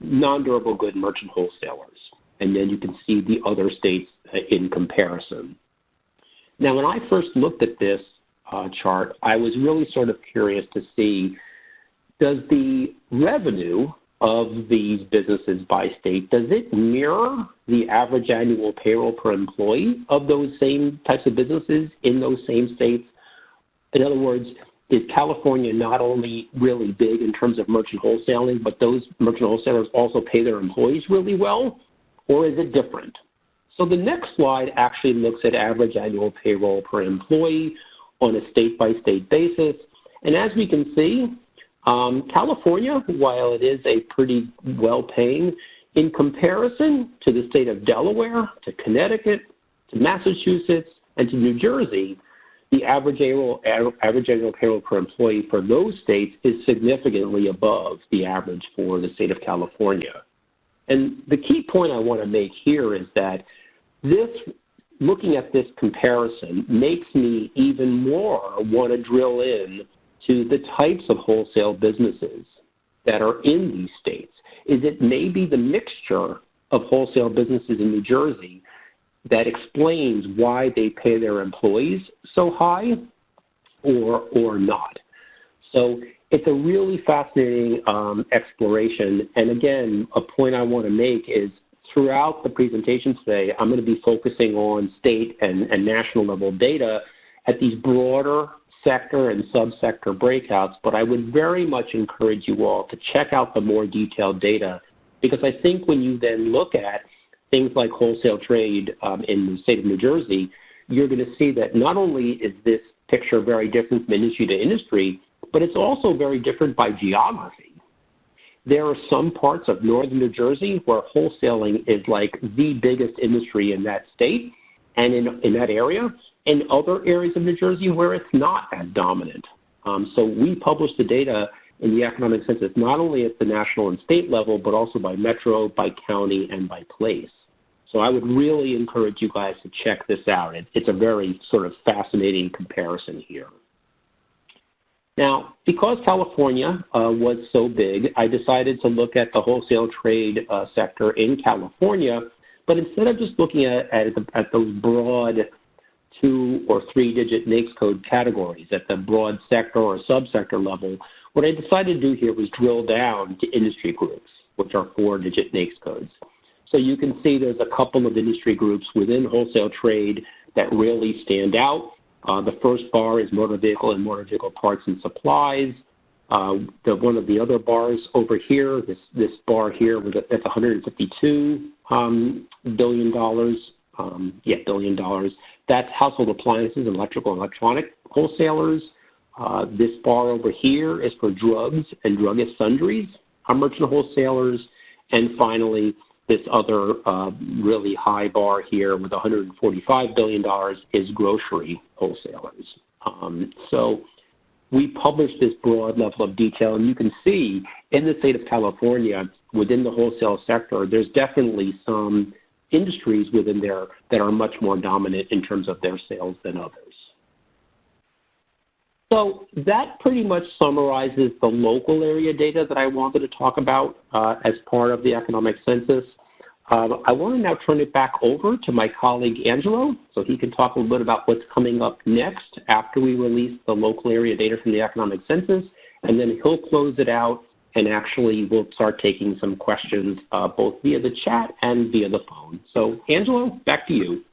non-durable good merchant wholesalers. And then you can see the other states in comparison. Now, when I first looked at this chart, I was really sort of curious to see, does the revenue of these businesses by state, does it mirror the average annual payroll per employee of those same types of businesses in those same states? In other words, is California not only really big in terms of merchant wholesaling, but those merchant wholesalers also pay their employees really well? Or is it different? So the next slide actually looks at average annual payroll per employee on a state-by-state basis. And as we can see, California, while it is a pretty well-paying, in comparison to the state of Delaware, to Connecticut, to Massachusetts, and to New Jersey, the average annual payroll per employee for those states is significantly above the average for the state of California. And the key point I want to make here is that looking at this comparison makes me even more want to drill in to the types of wholesale businesses that are in these states. Is it maybe the mixture of wholesale businesses in New Jersey that explains why they pay their employees so high or not? So it's a really fascinating exploration. And again, a point I want to make is throughout the presentation today, I'm going to be focusing on state and national level data at these broader sector and subsector breakouts, but I would very much encourage you all to check out the more detailed data Because I think when you then look at things like wholesale trade in the state of New Jersey, you're going to see that not only is this picture very different from industry to industry, but it's also very different by geography. There are some parts of northern New Jersey where wholesaling is like the biggest industry in that state and in that area, and other areas of New Jersey where it's not as dominant. So we publish the data in the Economic Census not only at the national and state level, but also by metro, by county, and by place. So I would really encourage you guys to check this out. It's a very sort of fascinating comparison here. Now, because California was so big, I decided to look at the wholesale trade sector in California, but instead of just looking at those broad 2- or 3-digit NAICS code categories at the broad sector or subsector level, what I decided to do here was drill down to industry groups, which are 4-digit NAICS codes. So you can see there's a couple of industry groups within wholesale trade that really stand out. The first bar is motor vehicle and motor vehicle parts and supplies. One of the other bars over here, this bar here, that's $152 billion. $1 billion. That's household appliances, electrical and electronic wholesalers. This bar over here is for drugs and druggist sundries, merchant wholesalers. And finally, this other really high bar here with $145 billion is grocery wholesalers. So we publish this broad level of detail, and you can see in the state of California, within the wholesale sector, there's definitely some industries within there that are much more dominant in terms of their sales than others. So that pretty much summarizes the local area data that I wanted to talk about as part of the Economic Census. I want to now turn it back over to my colleague Angelo so he can talk a little bit about what's coming up next after we release the local area data from the Economic Census, and then he'll close it out, and actually we'll start taking some questions both via the chat and via the phone. So Angelo, back to you.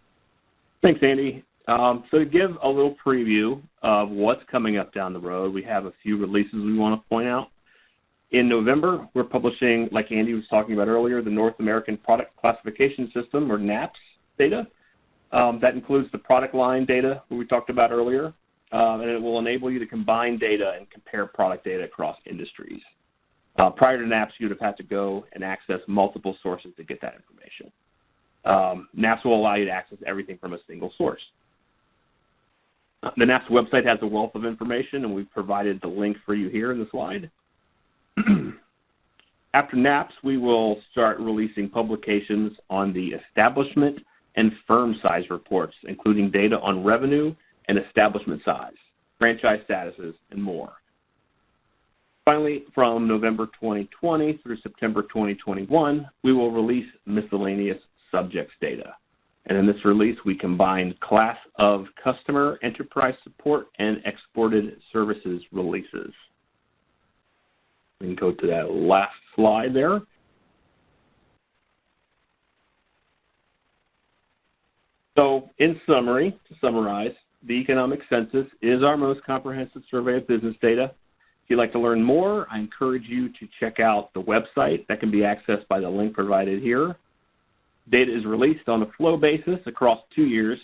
Thanks, Andy. So to give a little preview of what's coming up down the road, we have a few releases we want to point out. In November, we're publishing, like Andy was talking about earlier, the North American Product Classification System, or NAICS data. That includes the product line data that we talked about earlier, and it will enable you to combine data and compare product data across industries. Prior to NAICS, you'd have had to go and access multiple sources to get that information. NAICS will allow you to access everything from a single source. The NAICS website has a wealth of information, and we've provided the link for you here in the slide. After NAICS, we will start releasing publications on the establishment and firm size reports, including data on revenue and establishment size, franchise statuses, and more. Finally, from November 2020 through September 2021, we will release miscellaneous subjects data. And in this release, we combine class of customer, enterprise support, and exported services releases. We can go to that last slide there. So in summary, to summarize, the Economic Census is our most comprehensive survey of business data. If you'd like to learn more, I encourage you to check out the website that can be accessed by the link provided here. Data is released on a flow basis across 2 years,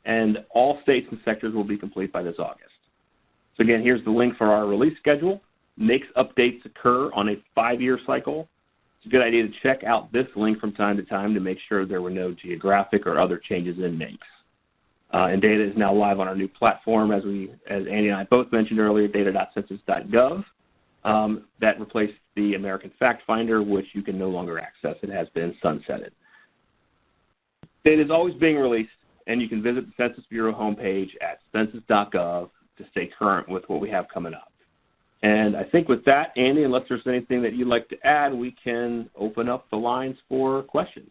and all states and sectors will be complete by this August. So again, here's the link for our release schedule. NAICS updates occur on a 5-year cycle. It's a good idea to check out this link from time to time to make sure there were no geographic or other changes in NAICS. And data is now live on our new platform, as Andy and I both mentioned earlier, data.census.gov. That replaced the American Fact Finder, which you can no longer access. It has been sunsetted. Data is always being released, and you can visit the Census Bureau homepage at census.gov to stay current with what we have coming up. And I think with that, Andy, unless there's anything that you'd like to add, we can open up the lines for questions.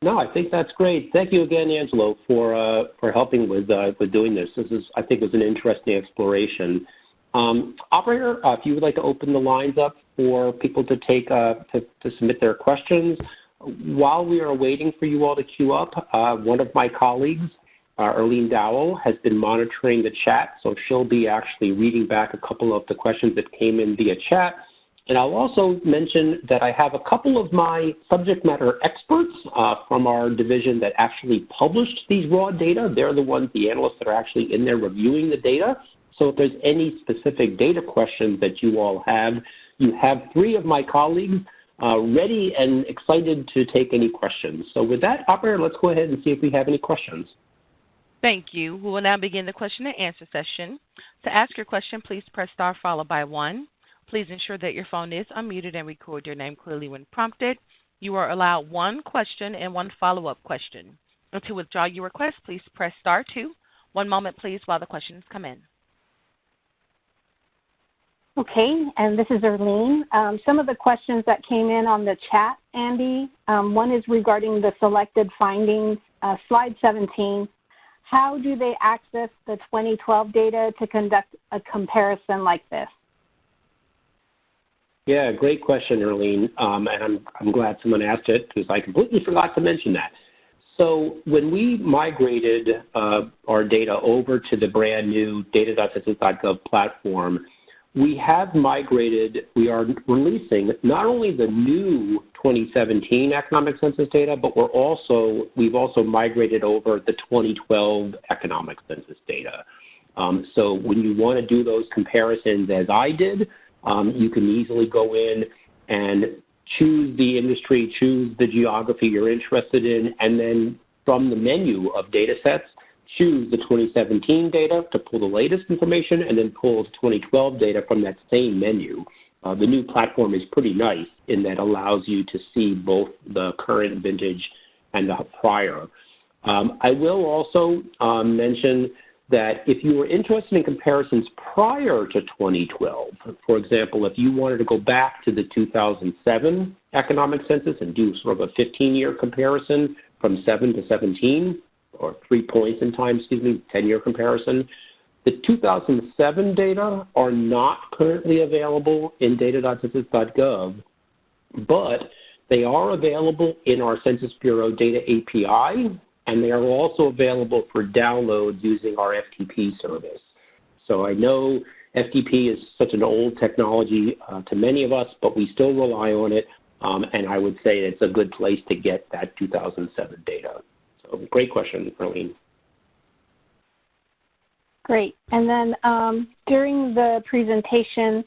No, I think that's great. Thank you again, Angelo, for helping with doing this. This is, I think, was an interesting exploration. Operator, if you would like to open the lines up for people to take to submit their questions. While we are waiting for you all to queue up, one of my colleagues, Erlene Dowell, has been monitoring the chat, so she'll be actually reading back a couple of the questions that came in via chat, And I'll also mention that I have a couple of my subject matter experts from our division that actually published these raw data. They're the ones, the analysts that are actually in there reviewing the data. So if there's any specific data questions that you all have, you have 3 of my colleagues ready and excited to take any questions. So with that, operator, let's go ahead and see if we have any questions. Thank you. We will now begin the question and answer session. To ask your question, please press star followed by 1. Please ensure that your phone is unmuted and record your name clearly when prompted. You are allowed 1 question and 1 follow-up question. And to withdraw your request, please press star 2. 1 moment, please, while the questions come in. Okay, and this is Erlene. Some of the questions that came in on the chat, Andy, one is regarding the selected findings, slide 17. How do they access the 2012 data to conduct a comparison like this? Yeah, great question, Erlene, and I'm glad someone asked it because I completely forgot to mention that. So when we migrated our data over to the brand new data.census.gov platform, we are releasing not only the new 2017 economic census data, but we've also migrated over the 2012 economic census data. So when you want to do those comparisons as I did, you can easily go in and choose the industry, choose the geography you're interested in, and then from the menu of data sets, choose the 2017 data to pull the latest information and then pull the 2012 data from that same menu. The new platform is pretty nice in that it allows you to see both the current vintage and the prior. I will also mention that if you were interested in comparisons prior to 2012, for example, if you wanted to go back to the 2007 economic census and do sort of a 15-year comparison from 7 to 17, or 3 points in time, 10-year comparison, the 2007 data are not currently available in data.census.gov, but they are available in our Census Bureau data API, and they are also available for download using our FTP service. So I know FTP is such an old technology to many of us, but we still rely on it, and I would say it's a good place to get that 2007 data. So great question, Arlene. Great. And then during the presentation,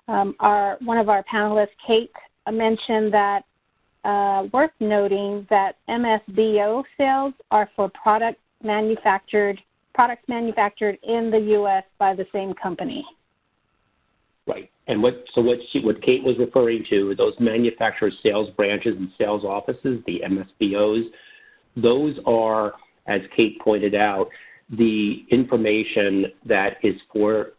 one of our panelists, Kate, mentioned that worth noting that MSBO sales are for products manufactured in the U.S. by the same company. Right. And what Kate was referring to, those manufacturer sales branches and sales offices, the MSBOs, those are, as Kate pointed out, the information that is for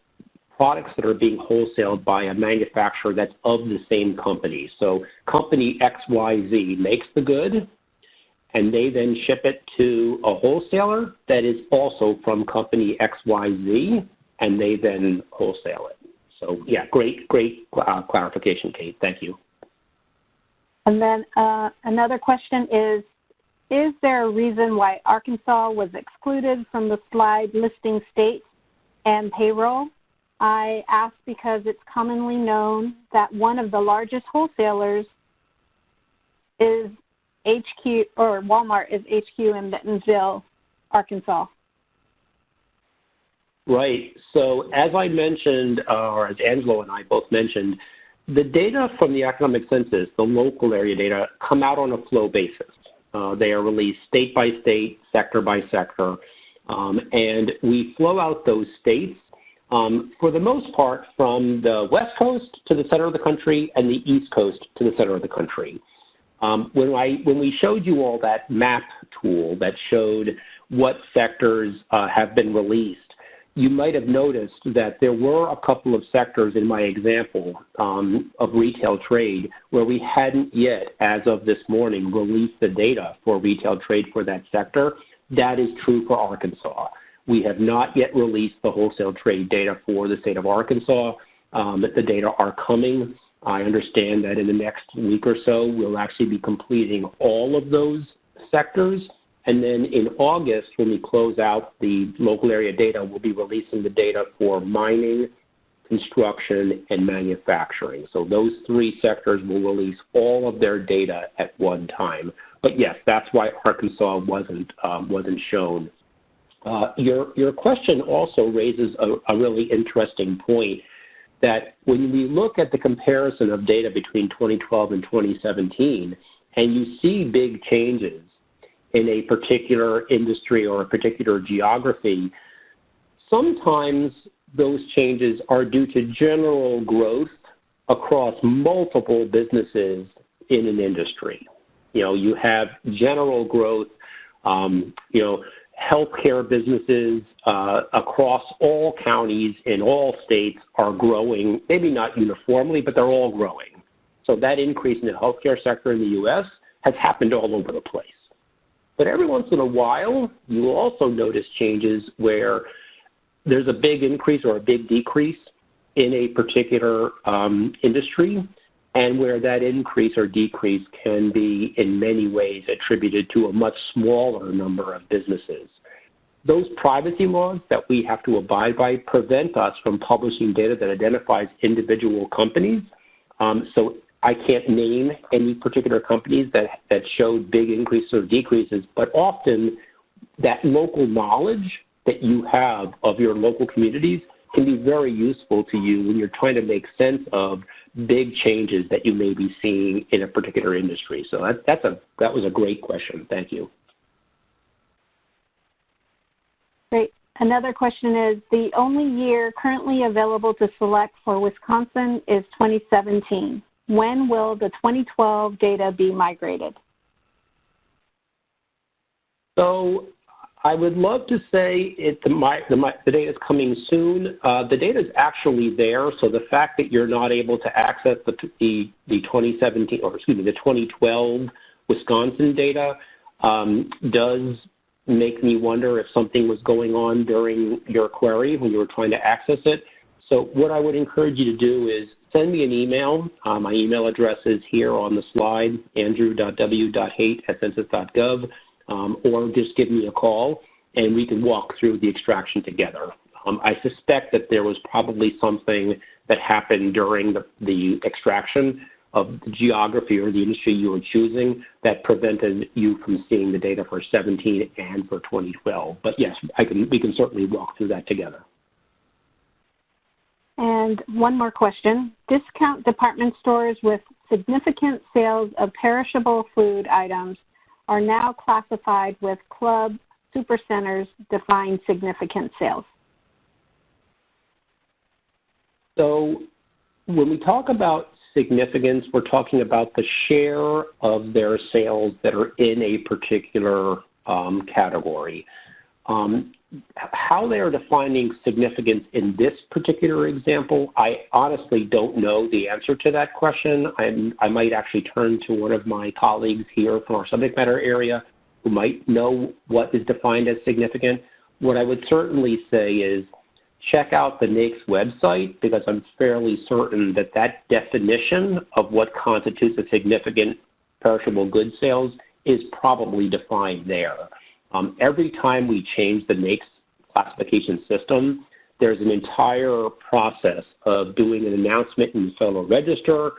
products that are being wholesaled by a manufacturer that's of the same company. So company XYZ makes the good, and they then ship it to a wholesaler that is also from company XYZ, and they then wholesale it. So yeah, great clarification, Kate. Thank you. And then another question is there a reason why Arkansas was excluded from the slide listing states and payroll? I ask because it's commonly known that one of the largest wholesalers is HQ, or Walmart is HQ in Bentonville, Arkansas. Right. So as I mentioned, or as Angelo and I both mentioned, the data from the economic census, the local area data, come out on a flow basis. They are released state by state, sector by sector, and we flow out those states for the most part from the West Coast to the center of the country and the East Coast to the center of the country. When we showed you all that map tool that showed what sectors have been released, you might have noticed that there were a couple of sectors in my example of retail trade where we hadn't yet, as of this morning, released the data for retail trade for that sector. That is true for Arkansas. We have not yet released the wholesale trade data for the state of Arkansas. The data are coming. I understand that in the next week or so, we'll actually be completing all of those sectors. And then in August, when we close out the local area data, we'll be releasing the data for mining construction, and manufacturing. So those three sectors will release all of their data at one time. But yes, that's why Arkansas wasn't shown. Your question also raises a really interesting point, that when we look at the comparison of data between 2012 and 2017, and you see big changes in a particular industry or a particular geography, sometimes those changes are due to general growth across multiple businesses in an industry. You have general growth, healthcare businesses across all counties in all states are growing, maybe not uniformly, but they're all growing. So that increase in the healthcare sector in the U.S. has happened all over the place. But every once in a while, you will also notice changes where there's a big increase or a big decrease in a particular industry, and where that increase or decrease can be in many ways attributed to a much smaller number of businesses. Those privacy laws that we have to abide by prevent us from publishing data that identifies individual companies. So I can't name any particular companies that showed big increases or decreases, but often that local knowledge that you have of your local communities can be very useful to you when you're trying to make sense of big changes that you may be seeing in a particular industry. So that was a great question. Thank you. Great. Another question is, the only year currently available to select for Wisconsin is 2017. When will the 2012 data be migrated? So I would love to say the data is coming soon. The data is actually there, so the fact that you're not able to access the 2017, or excuse me, the 2012 Wisconsin data does make me wonder if something was going on during your query when you were trying to access it. So what I would encourage you to do is send me an email. My email address is here on the slide, andrew.w.haight@census.gov. Or just give me a call, and we can walk through the extraction together. I suspect that there was probably something that happened during the extraction of the geography or the industry you were choosing that prevented you from seeing the data for 17 and for 2012. But yes, we can certainly walk through that together. And one more question. Discount department stores with significant sales of perishable food items are now classified with club supercenters defined significant sales. So when we talk about significance, we're talking about the share of their sales that are in a particular category. How they are defining significance in this particular example, I honestly don't know the answer to that question. I might actually turn to one of my colleagues here from our subject matter area who might know what is defined as significant. What I would certainly say is check out the NAICS website, because I'm fairly certain that that definition of what constitutes a significant perishable goods sales is probably defined there. Every time we change the NAICS classification system, there's an entire process of doing an announcement in the Federal Register,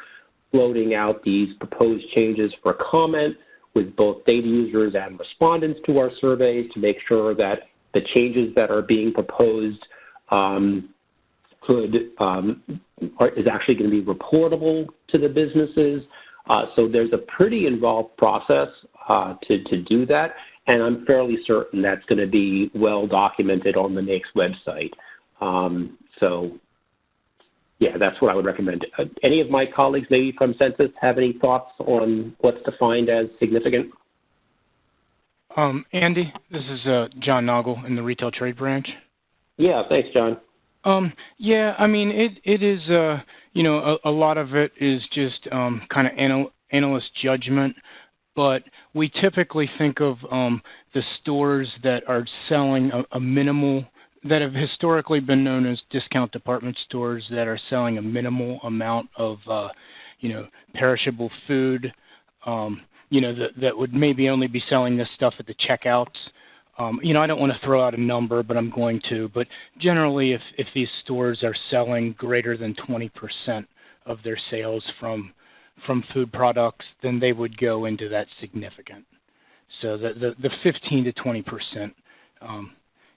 floating out these proposed changes for comment with both data users and respondents to our surveys to make sure that the changes that are being proposed is actually going to be reportable to the businesses. So there's a pretty involved process to do that. And I'm fairly certain that's going to be well documented on the NAICS website. So, yeah, that's what I would recommend. Any of my colleagues, maybe from Census, have any thoughts on what's defined as significant? Andy, this is John Noggle in the Retail Trade Branch. Yeah, thanks, John. Yeah, I mean, it is, you know, a lot of it is just kind of analyst judgment. But we typically think of the stores that are selling a minimal, that have historically been known as discount department stores that are selling a minimal amount of, you know, perishable food, you know, that would maybe only be selling this stuff at the checkouts. I don't want to throw out a number, but I'm going to. But generally, if these stores are selling greater than 20% of their sales from food products, then they would go into that significant. So the 15 to 20%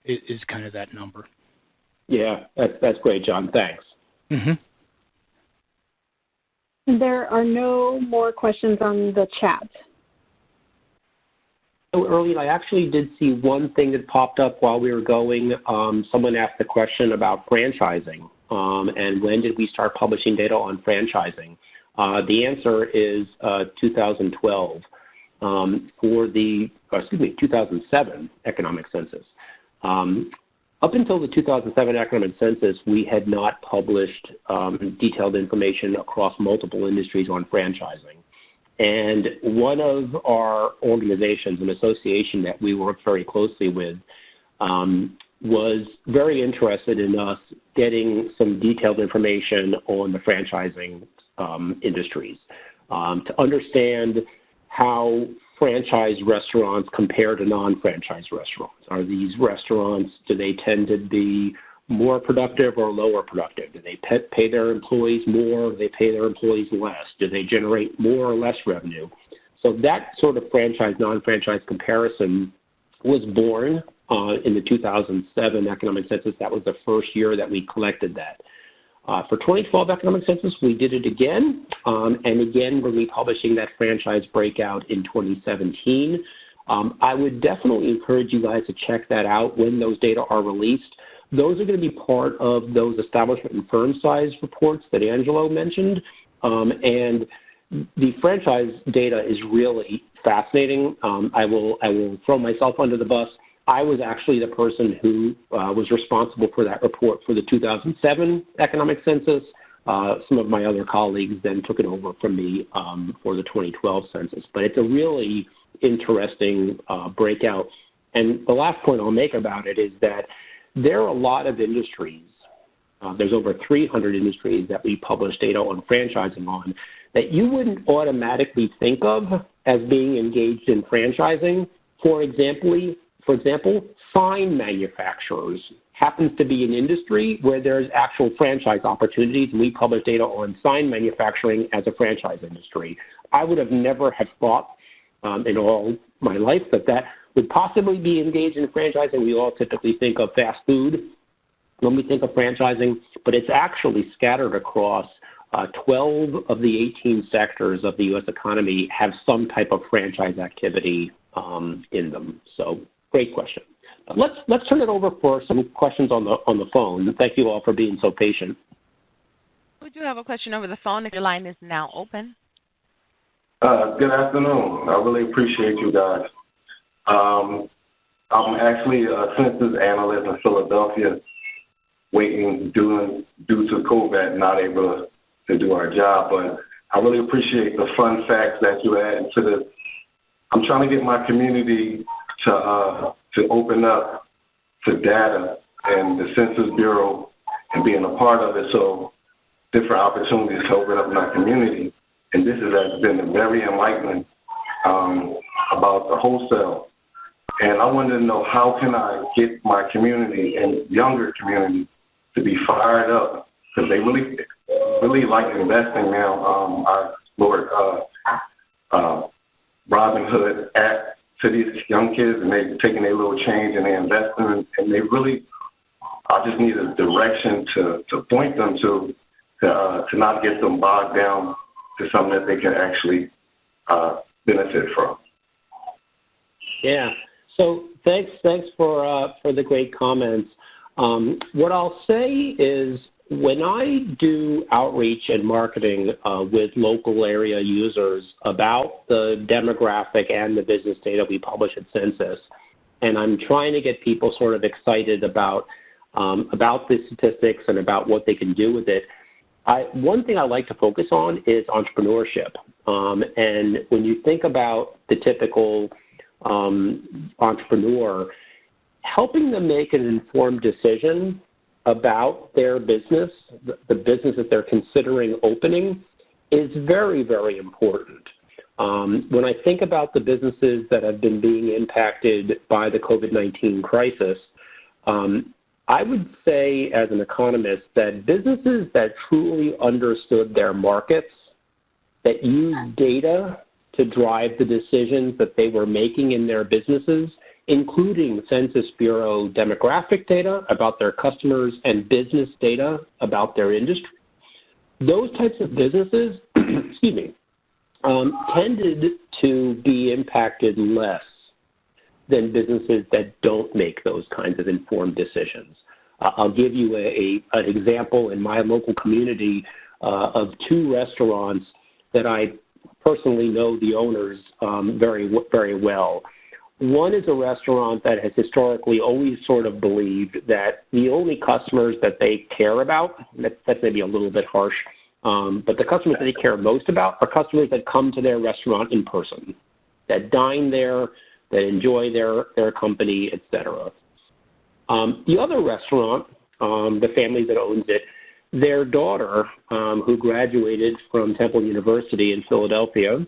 is kind of that number. Yeah, that's great, John. Thanks. Mm-hmm. There are no more questions on the chat. So earlier, I actually did see one thing that popped up while we were going. Someone asked a question about franchising and when did we start publishing data on franchising. The answer is 2012 for the 2007 Economic Census. Up until the 2007 Economic Census, we had not published detailed information across multiple industries on franchising. And one of our organizations, an association that we work very closely with, was very interested in us getting some detailed information on the franchising industries to understand how franchise restaurants compare to non-franchise restaurants. Are these restaurants, do they tend to be more productive or lower productive? Do they pay their employees more? Do they pay their employees less? Do they generate more or less revenue? So that sort of franchise, non-franchise comparison was born in the 2007 Economic Census. That was the first year that we collected that. For 2012 Economic Census, we did it again, and again, we're republishing that franchise breakout in 2017. I would definitely encourage you guys to check that out when those data are released. Those are going to be part of those establishment and firm size reports that Angelo mentioned, and the franchise data is really fascinating. I will throw myself under the bus. I was actually the person who was responsible for that report for the 2007 Economic Census. Some of my other colleagues then took it over from me for the 2012 census. But it's a really interesting breakout. And the last point I'll make about it is that there are a lot of industries, there's over 300 industries that we publish data on franchising on, that you wouldn't automatically think of as being engaged in franchising. For example, sign manufacturers happens to be an industry where there's actual franchise opportunities, and we publish data on sign manufacturing as a franchise industry. I would have never have thought in all my life that would possibly be engaged in franchising. We all typically think of fast food when we think of franchising, but it's actually scattered across 12 of the 18 sectors of the U.S. economy have some type of franchise activity in them. So great question. Let's turn it over for some questions on the phone. Thank you all for being so patient. We do have a question over the phone if your line is now open. Good afternoon. I really appreciate you guys. I'm actually a census analyst in Philadelphia, waiting due to COVID, not able to do our job. But I really appreciate the fun facts that you add to this. I'm trying to get my community to open up to data and the Census Bureau and being a part of it, so different opportunities to open up in our community. And this has been very enlightening about the wholesale. And I wanted to know, how can I get my community and younger community to be fired up, because they really like investing now. Our Lord Robin Hood act to these young kids, and they're taking a little change and they're investing, and they really, I just need a direction to point them to not get them bogged down to something that they can actually benefit from. Yeah. So thanks for the great comments. What I'll say is, when I do outreach and marketing with local area users about the demographic and the business data we publish at Census, and I'm trying to get people sort of excited about the statistics and about what they can do with it, one thing I like to focus on is entrepreneurship. And when you think about the typical entrepreneur, helping them make an informed decision about their business, the business that they're considering opening, is very, very important. When I think about the businesses that have been being impacted by the COVID-19 crisis, I would say as an economist that businesses that truly understood their markets, that used data to drive the decisions that they were making in their businesses, including Census Bureau demographic data about their customers and business data about their industry, those types of businesses, excuse me, tended to be impacted less than businesses that don't make those kinds of informed decisions. I'll give you an example in my local community of two restaurants that I personally know the owners very well. One is a restaurant that has historically always sort of believed that the only customers that they care about, that's maybe a little bit harsh, but the customers that they care most about are customers that come to their restaurant in person, that dine there, that enjoy their company, etc. The other restaurant, the family that owns it, their daughter, who graduated from Temple University in Philadelphia,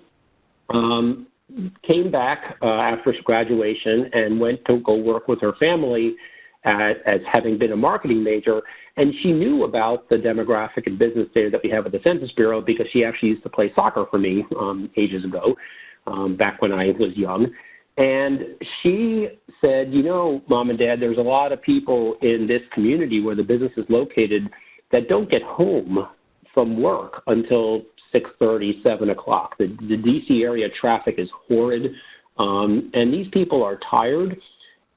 came back after graduation and went to go work with her family as having been a marketing major, and she knew about the demographic and business data that we have at the Census Bureau because she actually used to play soccer for me ages ago, back when I was young. And she said, you know, Mom and Dad, there's a lot of people in this community where the business is located that don't get home from work until 6:30, 7 o'clock. The D.C. area traffic is horrid, and these people are tired,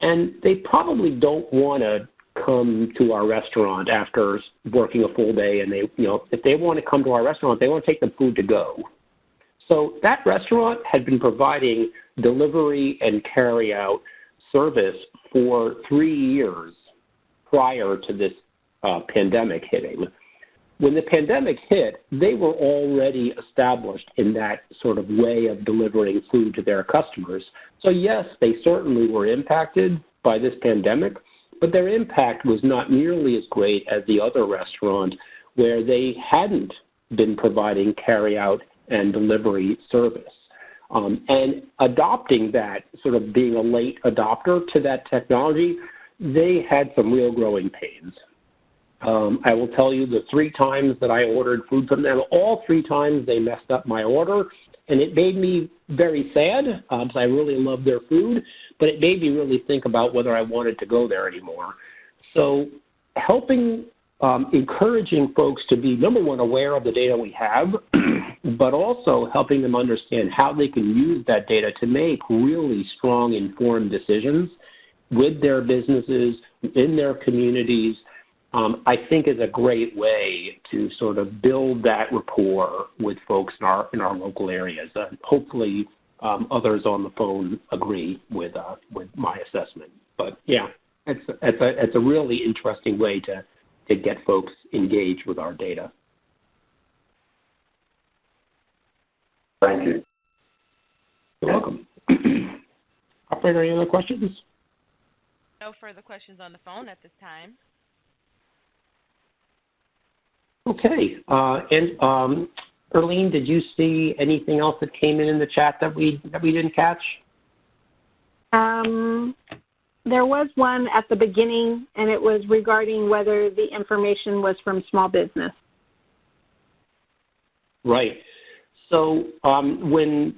and they probably don't want to come to our restaurant after working a full day, and if they want to come to our restaurant, they want to take the food to go. So that restaurant had been providing delivery and carry-out service for 3 years prior to this pandemic hitting. When the pandemic hit, they were already established in that sort of way of delivering food to their customers. So yes, they certainly were impacted by this pandemic, but their impact was not nearly as great as the other restaurant where they hadn't been providing carry-out and delivery service. And adopting that, sort of being a late adopter to that technology, they had some real growing pains. I will tell you the 3 times that I ordered food from them, all 3 times they messed up my order, and it made me very sad because I really love their food, but it made me really think about whether I wanted to go there anymore. So helping, encouraging folks to be, number one, aware of the data we have, but also helping them understand how they can use that data to make really strong, informed decisions with their businesses, in their communities, I think is a great way to sort of build that rapport with folks in our local areas. Hopefully others on the phone agree with my assessment. But yeah, it's a really interesting way to get folks engaged with our data. Thank you. You're welcome. Operator, any other questions? No further questions on the phone at this time. Okay. And Erlene, did you see anything else that came in the chat that we didn't catch? There was one at the beginning, and it was regarding whether the information was from small business. Right. So when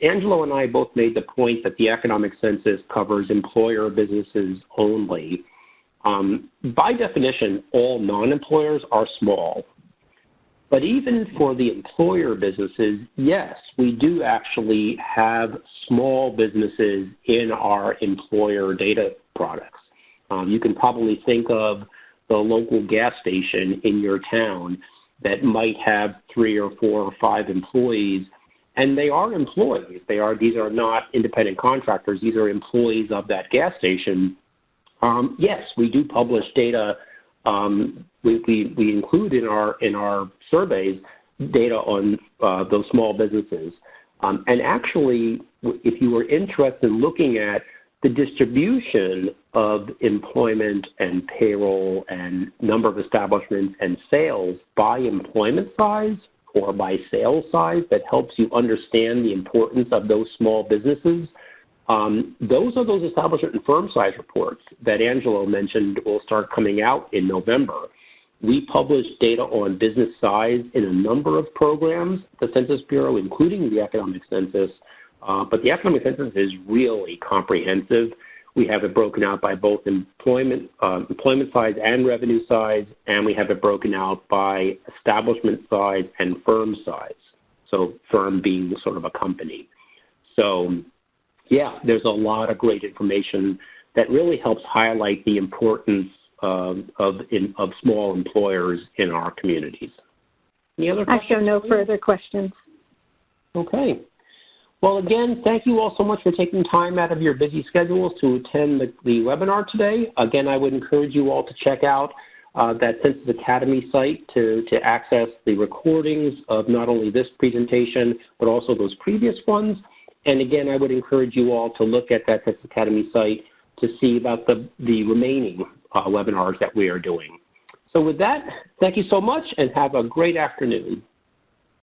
Angelo and I both made the point that the economic census covers employer businesses only, by definition, all non-employers are small. But even for the employer businesses, yes, we do actually have small businesses in our employer data products. You can probably think of the local gas station in your town that might have 3 or 4 or 5 employees, and they are employees. These are not independent contractors. These are employees of that gas station. Yes, we do publish data. We include in our surveys data on those small businesses. And actually, if you were interested in looking at the distribution of employment and payroll and number of establishments and sales by employment size, or by sales size that helps you understand the importance of those small businesses. Those are those establishment and firm size reports that Angelo mentioned will start coming out in November. We publish data on business size in a number of programs, the Census Bureau, including the Economic Census, but the Economic Census is really comprehensive. We have it broken out by both employment size and revenue size, and we have it broken out by establishment size and firm size, so firm being sort of a company. So, yeah, there's a lot of great information that really helps highlight the importance of small employers in our communities. Any other questions? I show no further questions. Okay. Well, again, thank you all so much for taking time out of your busy schedules to attend the webinar today. Again, I would encourage you all to check out that Census Academy site to access the recordings of not only this presentation, but also those previous ones. And again, I would encourage you all to look at that Census Academy site to see about the remaining webinars that we are doing. So with that, thank you so much and have a great afternoon.